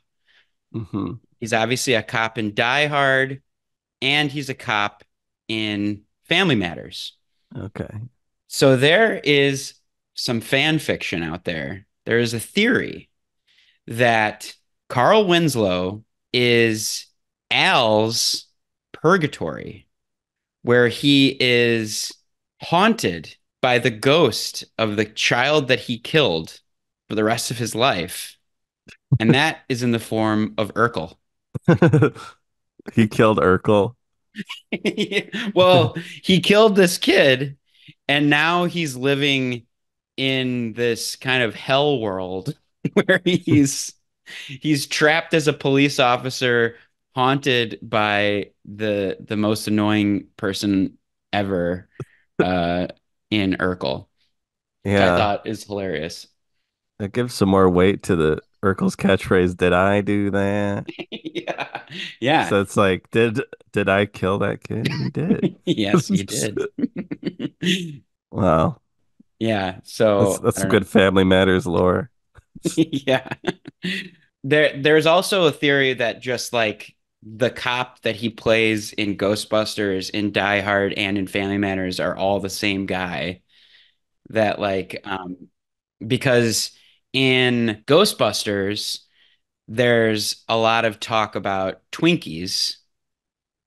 Hmm. He's obviously a cop in Die Hard, and he's a cop in Family Matters. Okay. So there is some fan fiction out there. There is a theory that Carl Winslow is Al's purgatory, where he is haunted by the ghost of the child that he killed for the rest of his life. And that is in the form of Urkel. He killed Urkel. Well, he killed this kid, and now he's living in this kind of hell world where he's trapped as a police officer, haunted by the most annoying person ever, uh, in Urkel, which I Yeah. thought is hilarious. That gives some more weight to the Urkel's catchphrase, "Did I do that?" Yeah, yeah, So it's like, did I kill that kid? And he did. yes, you did. Wow. Yeah, That's so I that's some don't know. good Family Matters lore. Yeah. There's also a theory that just like the cop that he plays in Ghostbusters, in Die Hard, and in Family Matters are all the same guy. That like because in Ghostbusters there's a lot of talk about Twinkies.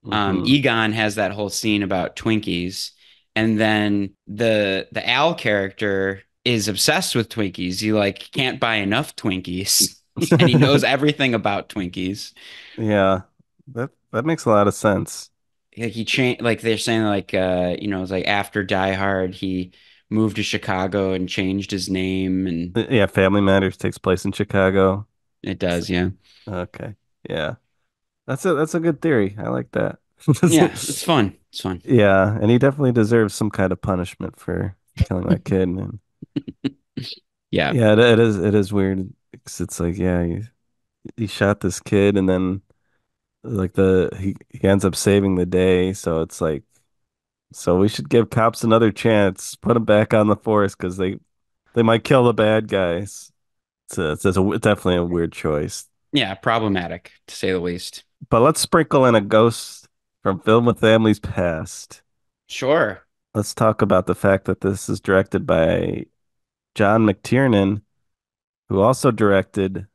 Hmm. Egon has that whole scene about Twinkies, and then the Al character is obsessed with Twinkies. He like can't buy enough Twinkies, and he knows everything about Twinkies. Yeah. That makes a lot of sense. Like he changed, like they're saying, like it's like after Die Hard, he moved to Chicago and changed his name, and Yeah, Family Matters takes place in Chicago. it So- does, yeah, okay. Yeah. That's a good theory. I like that. yeah, it's fun, it's fun, Yeah, and he definitely deserves some kind of punishment for killing that kid. And yeah, yeah, it is weird because it's like, yeah, he shot this kid, and then like he ends up saving the day. So it's like, so we should give cops another chance, put them back on the force because they might kill the bad guys. It's definitely a weird choice. yeah, problematic to say the least. But let's sprinkle in a ghost from Film with Families Past. Sure, Let's talk about the fact that this is directed by John McTiernan, who also directed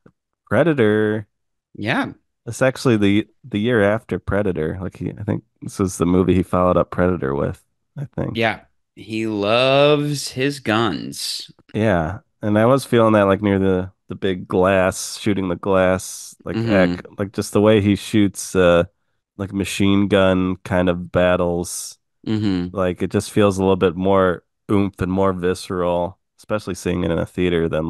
Predator. yeah, It's actually the year after Predator. I think this was the movie he followed up Predator with, I think. yeah. He loves his guns. Yeah. And I was feeling that like near the big glass, shooting the glass, Hmm. like just the way he shoots like machine gun kind of battles. Hmm. Like it just feels a little bit more oomph and more visceral, especially seeing it in a theater than a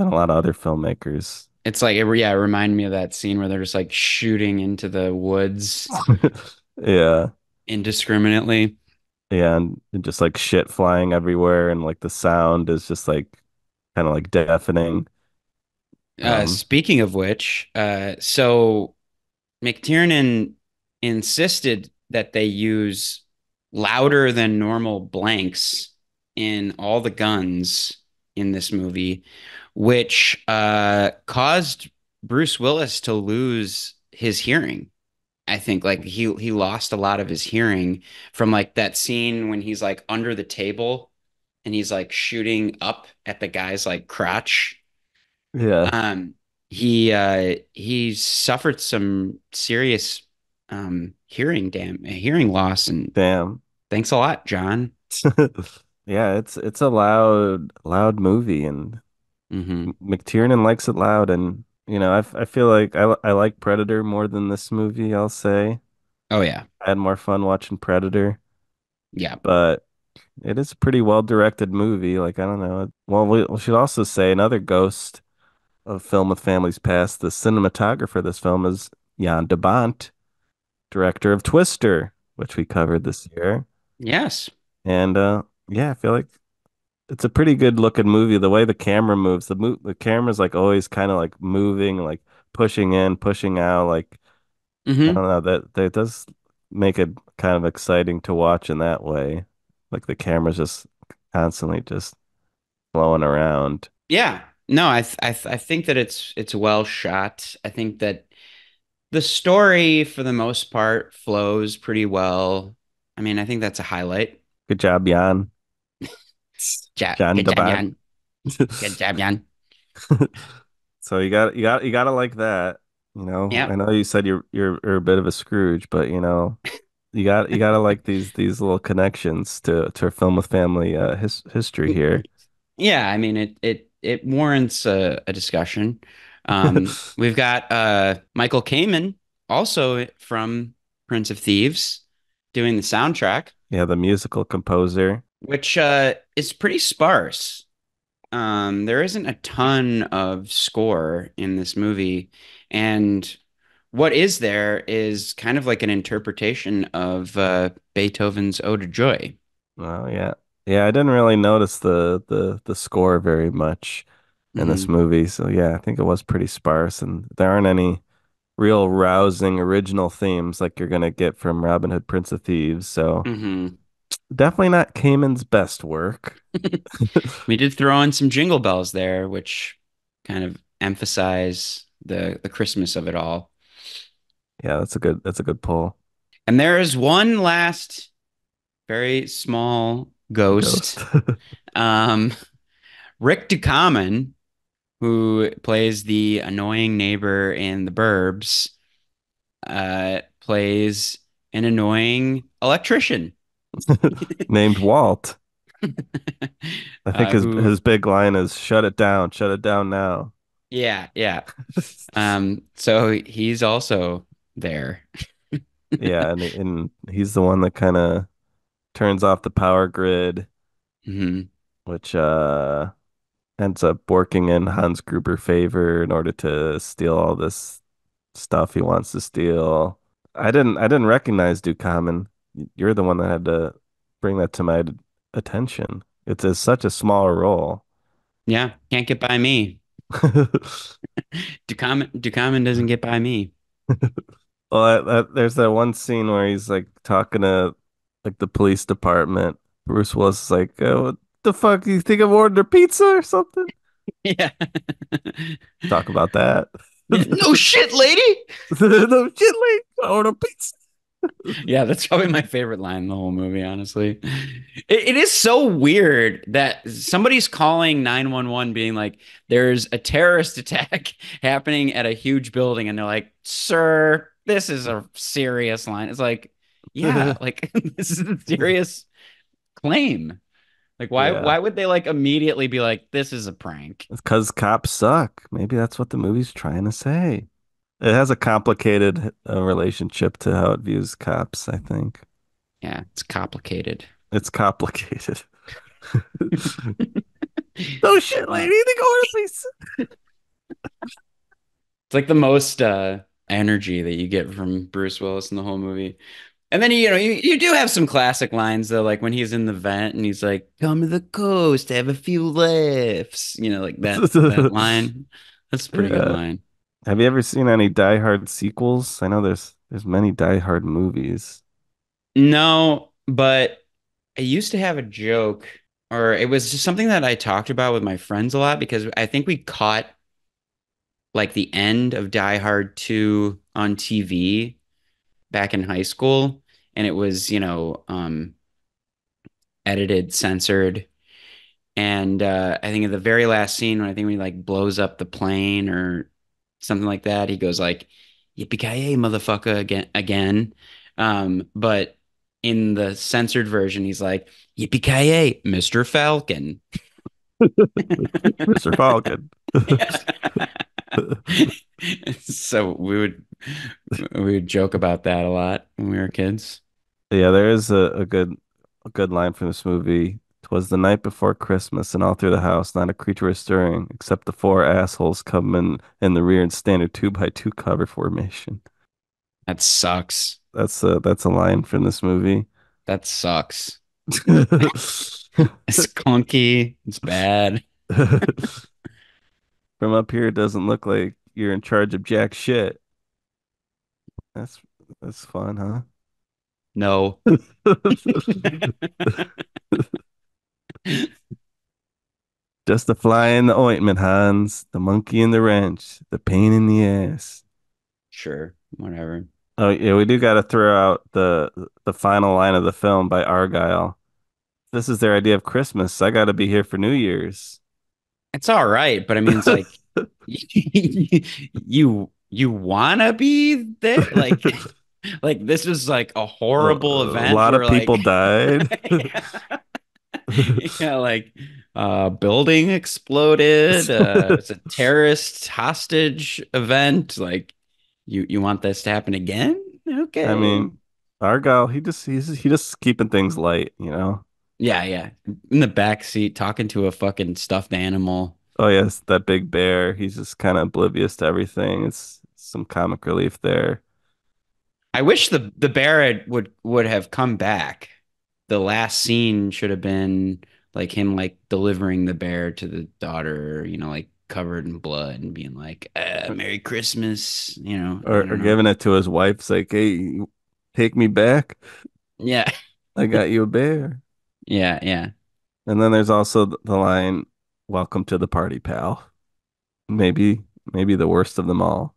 lot of other filmmakers. It's like, yeah, it reminded me of that scene where they're just like shooting into the woods Yeah. indiscriminately. Yeah, and just like shit flying everywhere, and like the sound is just like kind of like deafening. Um, Speaking of which, so McTiernan insisted that they use louder than normal blanks in all the guns in this movie, which caused Bruce Willis to lose his hearing. I think like he lost a lot of his hearing from like that scene when he's like under the table and he's like shooting up at the guy's like crotch. yeah, Um, he suffered some serious hearing loss, and damn. thanks a lot, John. Yeah, it's a loud movie, and Hmm. McTiernan likes it loud, and I feel like I like Predator more than this movie. I'll say Oh yeah, I had more fun watching Predator, yeah, but it is a pretty well directed movie. Like I don't know. Well, we should also say another ghost of Film with Families Past. The cinematographer of this film is Jan de Bont, director of Twister, which we covered this year. Yes. And yeah, I feel like it's a pretty good looking movie. The way the camera moves, the camera's like always kind of like moving, like pushing in, pushing out. Like I Hmm. don't know, that does make it kind of exciting to watch in that way. Like the camera's just constantly just flowing around. Yeah. No, I think that it's well shot. I think that the story for the most part flows pretty well. I mean, I think that's a highlight. Good job, Jan. Jan Good de job, Bont. Jan. Good job, Jan. So you gotta like that. You know, Yeah. I know you said you're a bit of a Scrooge, but you gotta like these little connections to a film with family history here. Yeah, I mean it warrants a discussion. We've got Michael Kamen, also from Prince of Thieves, doing the soundtrack, Yeah, the musical composer. which is pretty sparse. There isn't a ton of score in this movie, and what is there is kind of like an interpretation of Beethoven's Ode to Joy. Oh yeah. Yeah, I didn't really notice the score very much in this Hmm. movie. So yeah, I think it was pretty sparse and there aren't any real rousing original themes like you're gonna get from Robin Hood, Prince of Thieves. So Hmm. definitely not Cayman's best work. We did throw in some jingle bells there, which kind of emphasize the Christmas of it all. Yeah, that's a good pull. And there is one last very small ghost. Ghost. Um, Rick Ducommun, who plays the annoying neighbor in The Burbs, plays an annoying electrician. Named Walt. I think his Who, his big line is shut it down now. yeah, yeah. So he's also there. Yeah, and he's the one that kind of turns off the power grid, Hmm. which ends up working in Hans Gruber favor in order to steal all this stuff he wants to steal. I didn't recognize Dukamen. You're the one that had to bring that to my attention. Such a small role. Yeah, can't get by me. Ducommun doesn't get by me. Well, there's that one scene where he's like talking to like the police department. Bruce Willis is like, "What the fuck? You think I'm ordering a pizza or something?" Yeah. Talk about that. No shit, lady. No shit, like I order pizza. Yeah, that's probably my favorite line in the whole movie, honestly. It is so weird that somebody's calling 911 being like, there's a terrorist attack happening at a huge building, and they're like, sir, this is a serious line. It's like, yeah, like this is a serious claim. Like, why Yeah, why would they like immediately be like, this is a prank? it's because cops suck. Maybe that's what the movie's trying to say. It has a complicated relationship to how it views cops, I think. Yeah, it's complicated. It's complicated. No shit, lady. They go to pizza. It's like the most energy that you get from Bruce Willis in the whole movie. And then you do have some classic lines though, like when he's in the vent and he's like, "Come to the coast, have a few laughs," like that line. That's a pretty good Yeah. line. Have you ever seen any Die Hard sequels? I know there's many Die Hard movies. No, but I used to have a joke, or it was just something that I talked about with my friends a lot because I think we caught like the end of Die Hard 2 on TV back in high school, and it was, edited, censored. And I think at the very last scene, when I think he like blows up the plane or something like that, he goes like, "Yippee-ki-yay, motherfucker!" again. But in the censored version, he's like, "Yippee-ki-yay, Mr. Falcon." Mr. Falcon. So we would joke about that a lot when we were kids. Yeah, there is a good line from this movie. "'Twas the night before Christmas, and all through the house not a creature was stirring, except the four assholes come in the rear and stand a two by two cover formation." That sucks. That's a line from this movie. That sucks. It's clunky. It's bad. From up here, it doesn't look like you're in charge of jack shit. That's that's fun, huh? No. Just the fly in the ointment, Hans. The monkey in the wrench. The pain in the ass. Sure, whatever. Oh yeah, we do got to throw out the final line of the film by Argyle. This is their idea of Christmas. I got to be here for New Year's. It's all right, but I mean, it's like you wanna be there, like this is like a horrible A event lot where of people died. yeah, like building exploded. It's a terrorist hostage event. Like you want this to happen again? I Okay. mean, Argyle, he just keeping things light, you know. Yeah, yeah. In the back seat talking to a fucking stuffed animal. Oh yes, that big bear. He's just kind of oblivious to everything. It's some comic relief there. I wish the bear would have come back. The last scene should have been like him like delivering the bear to the daughter, like covered in blood and being like, Merry Christmas, I Or don't know. giving it to his wife. It's like, hey, take me back. Yeah. I got you a bear. Yeah, yeah. And then there's also the line, "Welcome to the party, pal." Maybe the worst of them all.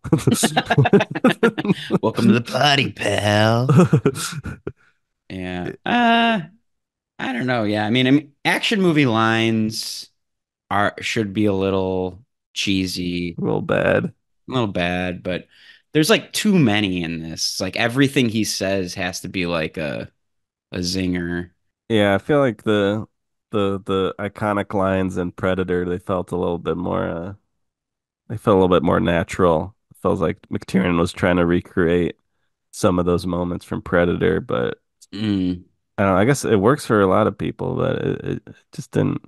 Welcome to the party, pal. Yeah. I don't know. Yeah. I mean, action movie lines should be a little cheesy, Real bad. a little bad, but there's like too many in this. Like everything he says has to be like a zinger. Yeah, I feel like the iconic lines in Predator, they felt a little bit more they felt a little bit more natural. It feels like McTiernan was trying to recreate some of those moments from Predator, but Mm, I don't know, I guess it works for a lot of people, but it just didn't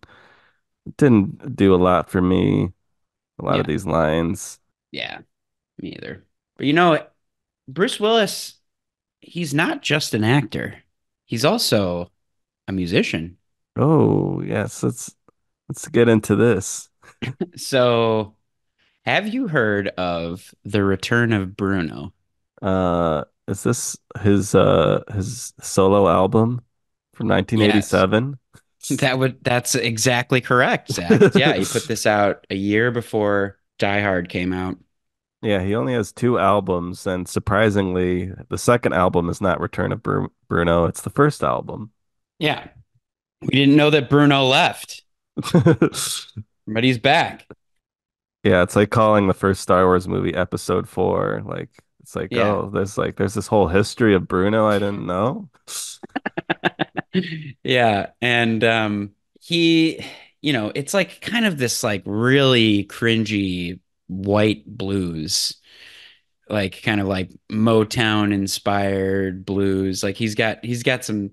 do a lot for me, a lot of yeah. these lines. Yeah. Me either. But Bruce Willis, he's not just an actor. He's also a musician. Oh, yes, let's get into this. So, have you heard of The Return of Bruno? Is this his solo album from Yes. 1987? That's exactly correct, Zach. Yeah, he put this out a year before Die Hard came out. Yeah, he only has two albums, and surprisingly, the second album is not Return of Bruno. It's the first album. Yeah. We didn't know that Bruno left, but he's back. Yeah, it's like calling the first Star Wars movie Episode 4. Like it's like, Yeah. oh, there's this whole history of Bruno I didn't know. Yeah, and he, it's like kind of this like really cringy white blues, like kind of like Motown inspired blues. Like he's got some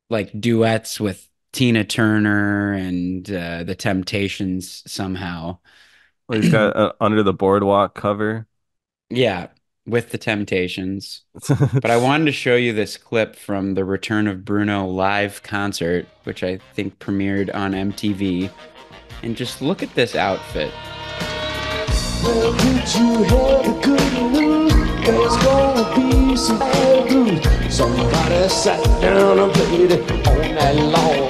like duets with Tina Turner and the Temptations somehow. Well, he's got an Under the Boardwalk cover. Yeah, with the Temptations. But I wanted to show you this clip from the Return of Bruno live concert, which I think premiered on MTV. And just look at this outfit. Well, did you hear the good news? There's gonna be some bad news. Somebody sat down and played it on that lawn.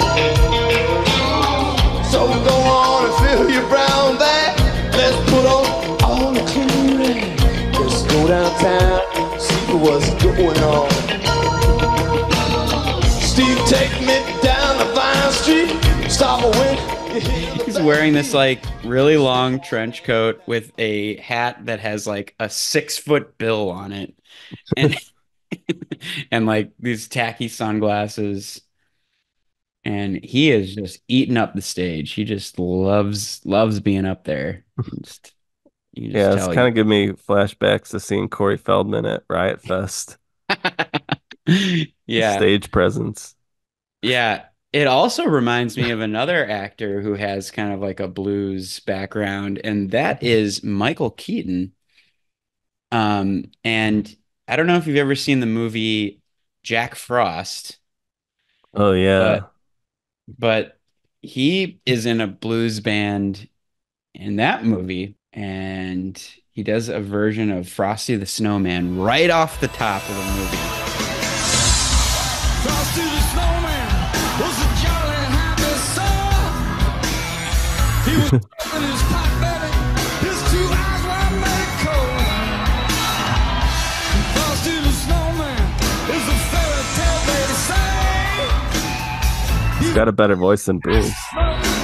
So go on and fill your brown bag. Let's put on all the clean. Let's go downtown, see what's going on. Steve, take me down the Vine Street. Stop when He's wearing this like really long trench coat with a hat that has like a 6-foot bill on it. And and like these tacky sunglasses. And he is just eating up the stage. He just loves being up there. You just Yeah, it's tell kind you. of give me flashbacks to seeing Corey Feldman at Riot Fest. His Yeah. stage presence. Yeah. It also reminds me of another actor who has kind of like a blues background, and that is Michael Keaton. And I don't know if you've ever seen the movie Jack Frost, Oh but yeah. but he is in a blues band in that movie, and he does a version of Frosty the Snowman right off the top of the movie. Frosty the Snowman was a jolly happy soul. He was in his pot belly, his two eyes were made cold. Frosty the Snowman is a fairy tale they say. He's got a better voice than Bruce.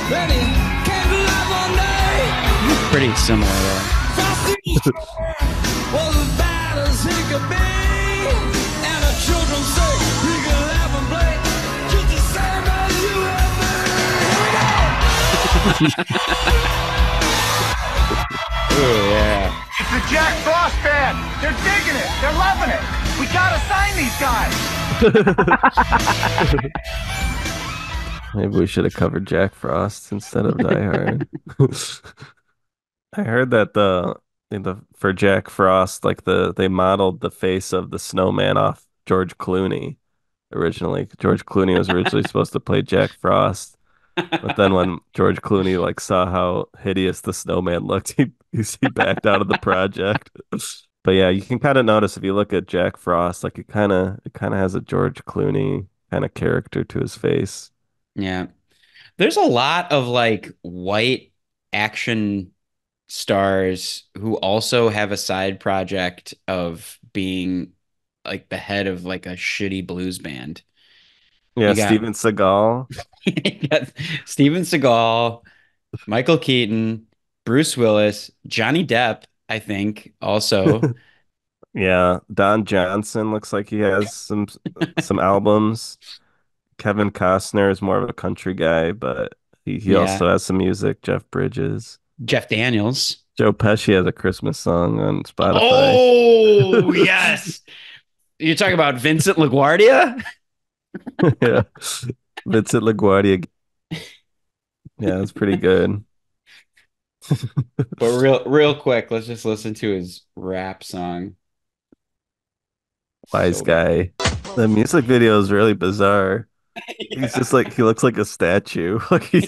Then he came to life one day. Pretty similar there. Frosty the Snowman was as bad as he could be. And the children say he could laugh and play just the same as you and me. Here we go. Oh yeah. It's the Jack Frost band. They're digging it. They're loving it. We gotta sign these guys. Maybe we should have covered Jack Frost instead of Die Hard. I heard that for Jack Frost, like they modeled the face of the snowman off George Clooney originally. George Clooney was originally supposed to play Jack Frost, but then when George Clooney like saw how hideous the snowman looked, he backed out of the project. But yeah, you can kind of notice if you look at Jack Frost, like it kind of has a George Clooney kind of character to his face. Yeah. There's a lot of like white action stars who also have a side project of being like the head of like a shitty blues band. Yeah, You got, Steven Seagal. you got Steven Seagal, Michael Keaton, Bruce Willis, Johnny Depp, I think, also. Yeah, Don Johnson looks like he has some albums. Kevin Costner is more of a country guy, but he Yeah. also has some music. Jeff Bridges. Jeff Daniels. Joe Pesci has a Christmas song on Spotify. Oh, yes. You're talking about Vincent LaGuardia? Yeah. Vincent LaGuardia. Yeah, that's pretty good. But real quick, let's just listen to his rap song. Wise So bad. guy. The music video is really bizarre. He's just like he looks like a statue. Like he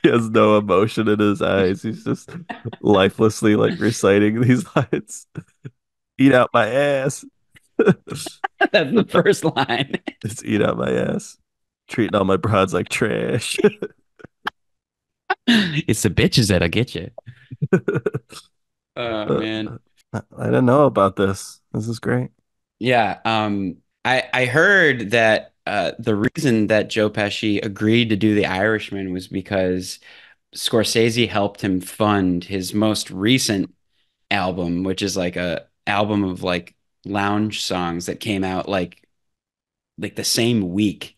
has no emotion in his eyes. He's just lifelessly like reciting these lines. Eat out my ass. That's the first line. Just eat out my ass. Treating all my broads like trash. It's the bitches that'll get you. Oh man. I didn't know about this. This is great. Yeah. I heard that the reason that Joe Pesci agreed to do The Irishman was because Scorsese helped him fund his most recent album, which is like a album of like lounge songs that came out like the same week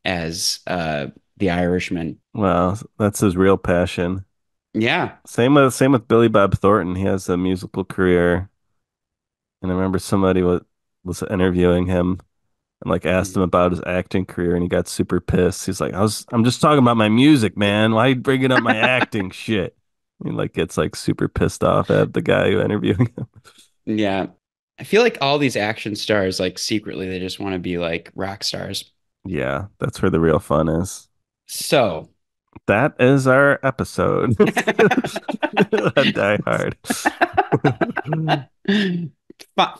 as The Irishman. Wow, that's his real passion. Yeah. Same with Billy Bob Thornton. He has a musical career, and I remember somebody was interviewing him and like asked him about his acting career, and he got super pissed. He's like, I'm just talking about my music, man. Why are you bringing up my acting shit? He like gets like super pissed off at the guy who interviewing him. Yeah. I feel like all these action stars, like secretly, they just want to be like rock stars. Yeah, that's where the real fun is. So, That is our episode on Die Hard.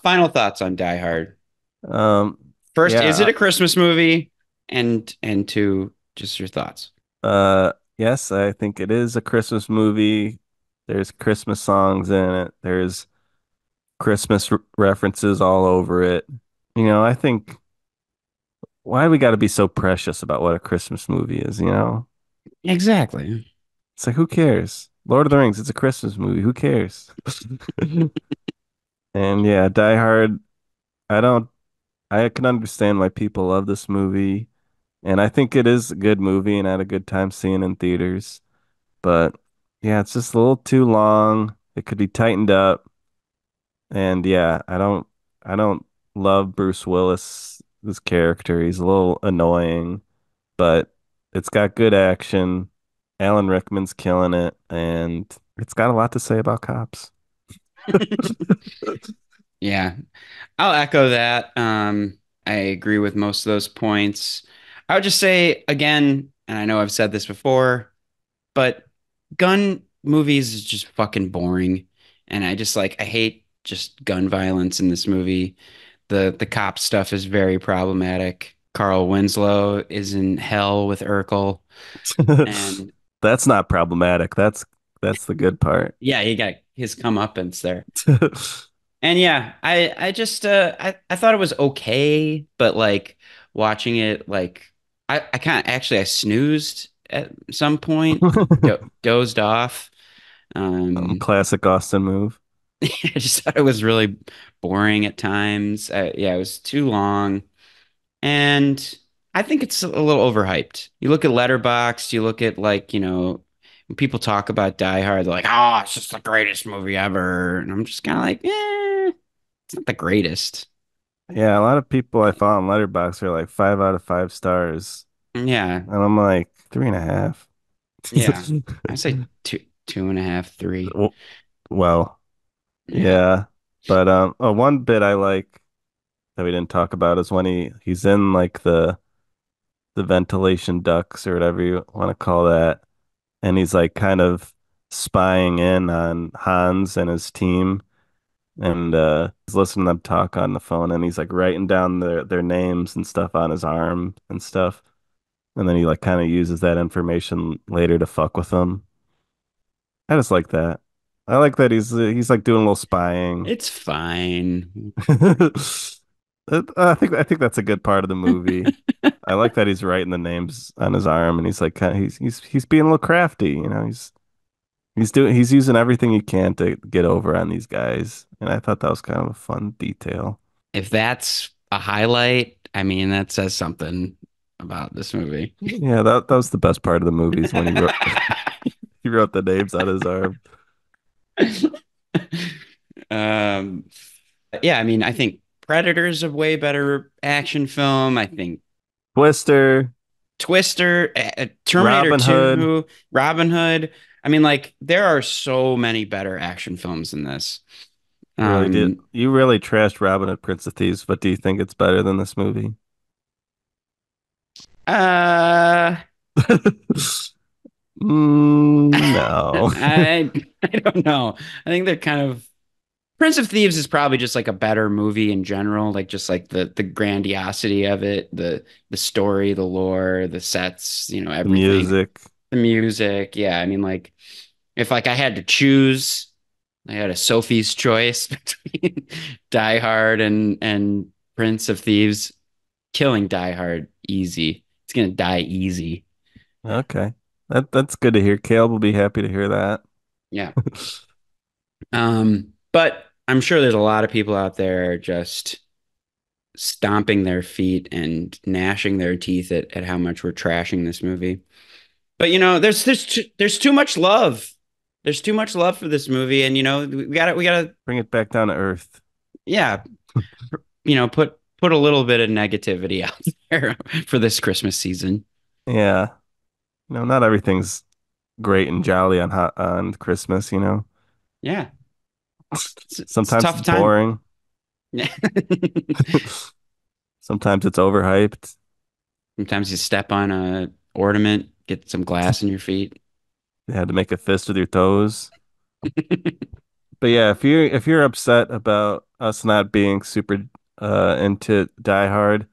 final thoughts on Die Hard. Um, First, yeah, is it a Christmas movie? And two, just your thoughts. yes, I think it is a Christmas movie. There's Christmas songs in it. There's Christmas references all over it. I think why we got to be so precious about what a Christmas movie is, Exactly. It's like, who cares? Lord of the Rings, it's a Christmas movie. Who cares? And yeah, Die Hard, I don't, I can understand why people love this movie. And I think it is a good movie and I had a good time seeing it in theaters. But yeah, it's just a little too long. It could be tightened up. And yeah, I don't love Bruce Willis, this character. He's a little annoying, but it's got good action. Alan Rickman's killing it, and it's got a lot to say about cops. Yeah, I'll echo that. I agree with most of those points. I would just say again, and I know I've said this before, but gun movies is just fucking boring. And I hate just gun violence in this movie. The cop stuff is very problematic. Carl Winslow is in hell with Urkel. And That's not problematic. That's the good part. yeah, he got his comeuppance there. And yeah, I just I thought it was okay, but like watching it like I kind of actually I snoozed at some point, dozed off. Um Classic Austin move. I just thought it was really boring at times. Yeah, it was too long, and I think it's a little overhyped. You look at Letterboxd, you look at like, when people talk about Die Hard, they're like, "Oh, it's just the greatest movie ever," and I'm just kind of like, it's not the greatest. Yeah, a lot of people I follow on Letterboxd are like 5 out of 5 stars. Yeah, And I'm like 3.5. yeah. I say two and a half, three. Well, well, Yeah. yeah. But one bit I like that we didn't talk about is when he's in like the ventilation ducts or whatever you want to call that, and he's like kind of spying in on Hans and his team, and he's listening to them talk on the phone, and he's like writing down their names and stuff on his arm and stuff, and then he like kind of uses that information later to fuck with them. I just like that. I like that he's like doing a little spying. It's fine. I think that's a good part of the movie. I like that he's writing the names on his arm, and he's like he's being a little crafty, he's using everything he can to get over on these guys, and I thought that was kind of a fun detail. If that's a highlight, I mean, that says something about this movie. Yeah, that was the best part of the movie is when he wrote he wrote the names on his arm. Um, yeah, I mean, I think Predator's a way better action film. I think Twister, Twister, Terminator Robin Hood. 2, Robin Hood. I mean, like, there are so many better action films than this. You really trashed Robin Hood, Prince of Thieves, but do you think it's better than this movie? Uh, No. I don't know. I think they're kind of Prince of Thieves is probably just like a better movie in general, like just like the grandiosity of it, the story, the lore, the sets, everything. Music. The music. Yeah, I mean, like, if like I had to choose, I had a Sophie's choice between Die Hard and Prince of Thieves. Killing Die Hard easy. It's gonna die easy. Okay. That's good to hear. Caleb will be happy to hear that. Yeah. But I'm sure there's a lot of people out there just stomping their feet and gnashing their teeth at how much we're trashing this movie. But there's too much love. There's too much love for this movie, and we gotta bring it back down to earth. Yeah, put a little bit of negativity out there for this Christmas season. Yeah, not everything's great and jolly on Christmas. Yeah, sometimes it's it's boring. Yeah. Sometimes it's overhyped. Sometimes you step on a ornament, get some glass in your feet. You had to make a fist with your toes. But yeah, if you're upset about us not being super into Die Hard,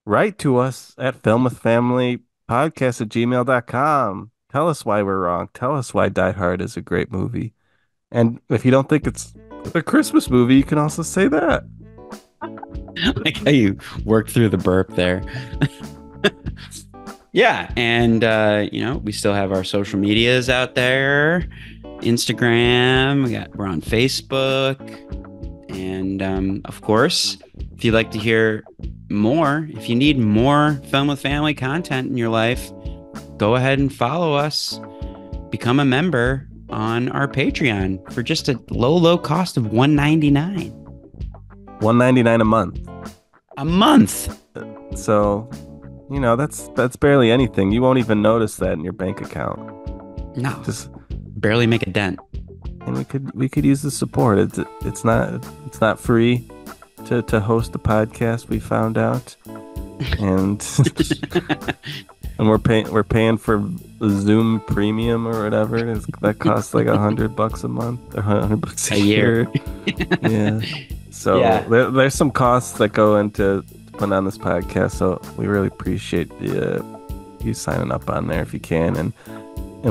write to us at filmwithfamilypodcast@gmail.com. Tell us why we're wrong. Tell us why Die Hard is a great movie. And if you don't think it's a Christmas movie, you can also say that. Like how you worked through the burp there. Yeah, and we still have our social medias out there. Instagram, we're on Facebook, and of course, if you'd like to hear more, if you need more Film with Family content in your life, go ahead and follow us. Become a member on our Patreon for just a low cost of $1.99. $1.99 a month. A month. So, that's barely anything. You won't even notice that in your bank account. No. Just barely make a dent. and we could use the support. It's not free to host a podcast. We found out, and and we're paying for Zoom Premium or whatever. That costs like $100 a month or $100 a year. Yeah. So there's some costs that go into putting on this podcast. So we really appreciate you signing up on there if you can, and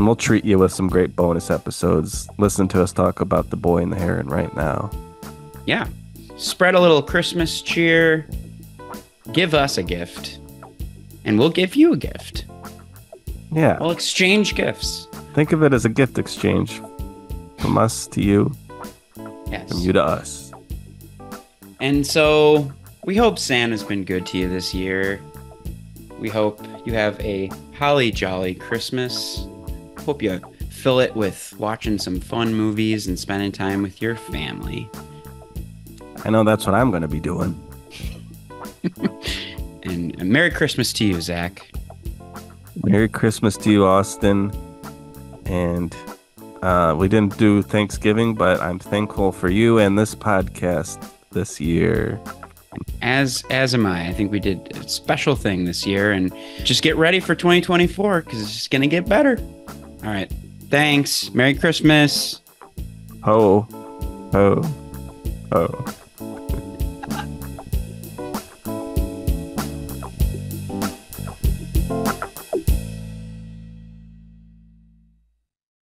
we'll treat you with some great bonus episodes. Listen to us talk about The Boy and the Heron right now. Yeah. Spread a little Christmas cheer. Give us a gift. And we'll give you a gift. Yeah. We'll exchange gifts. Think of it as a gift exchange. From us to you. Yes. From you to us. And so we hope Santa's been good to you this year. We hope you have a holly jolly Christmas. Hope you fill it with watching some fun movies and spending time with your family. I know that's what I'm going to be doing. And Merry Christmas to you, Zach. Merry Christmas to you, Austin. And we didn't do Thanksgiving, but I'm thankful for you and this podcast this year. As am I. I think we did a special thing this year, and just get ready for 2024 because it's just going to get better. All right. Thanks. Merry Christmas. Ho. Ho. Ho.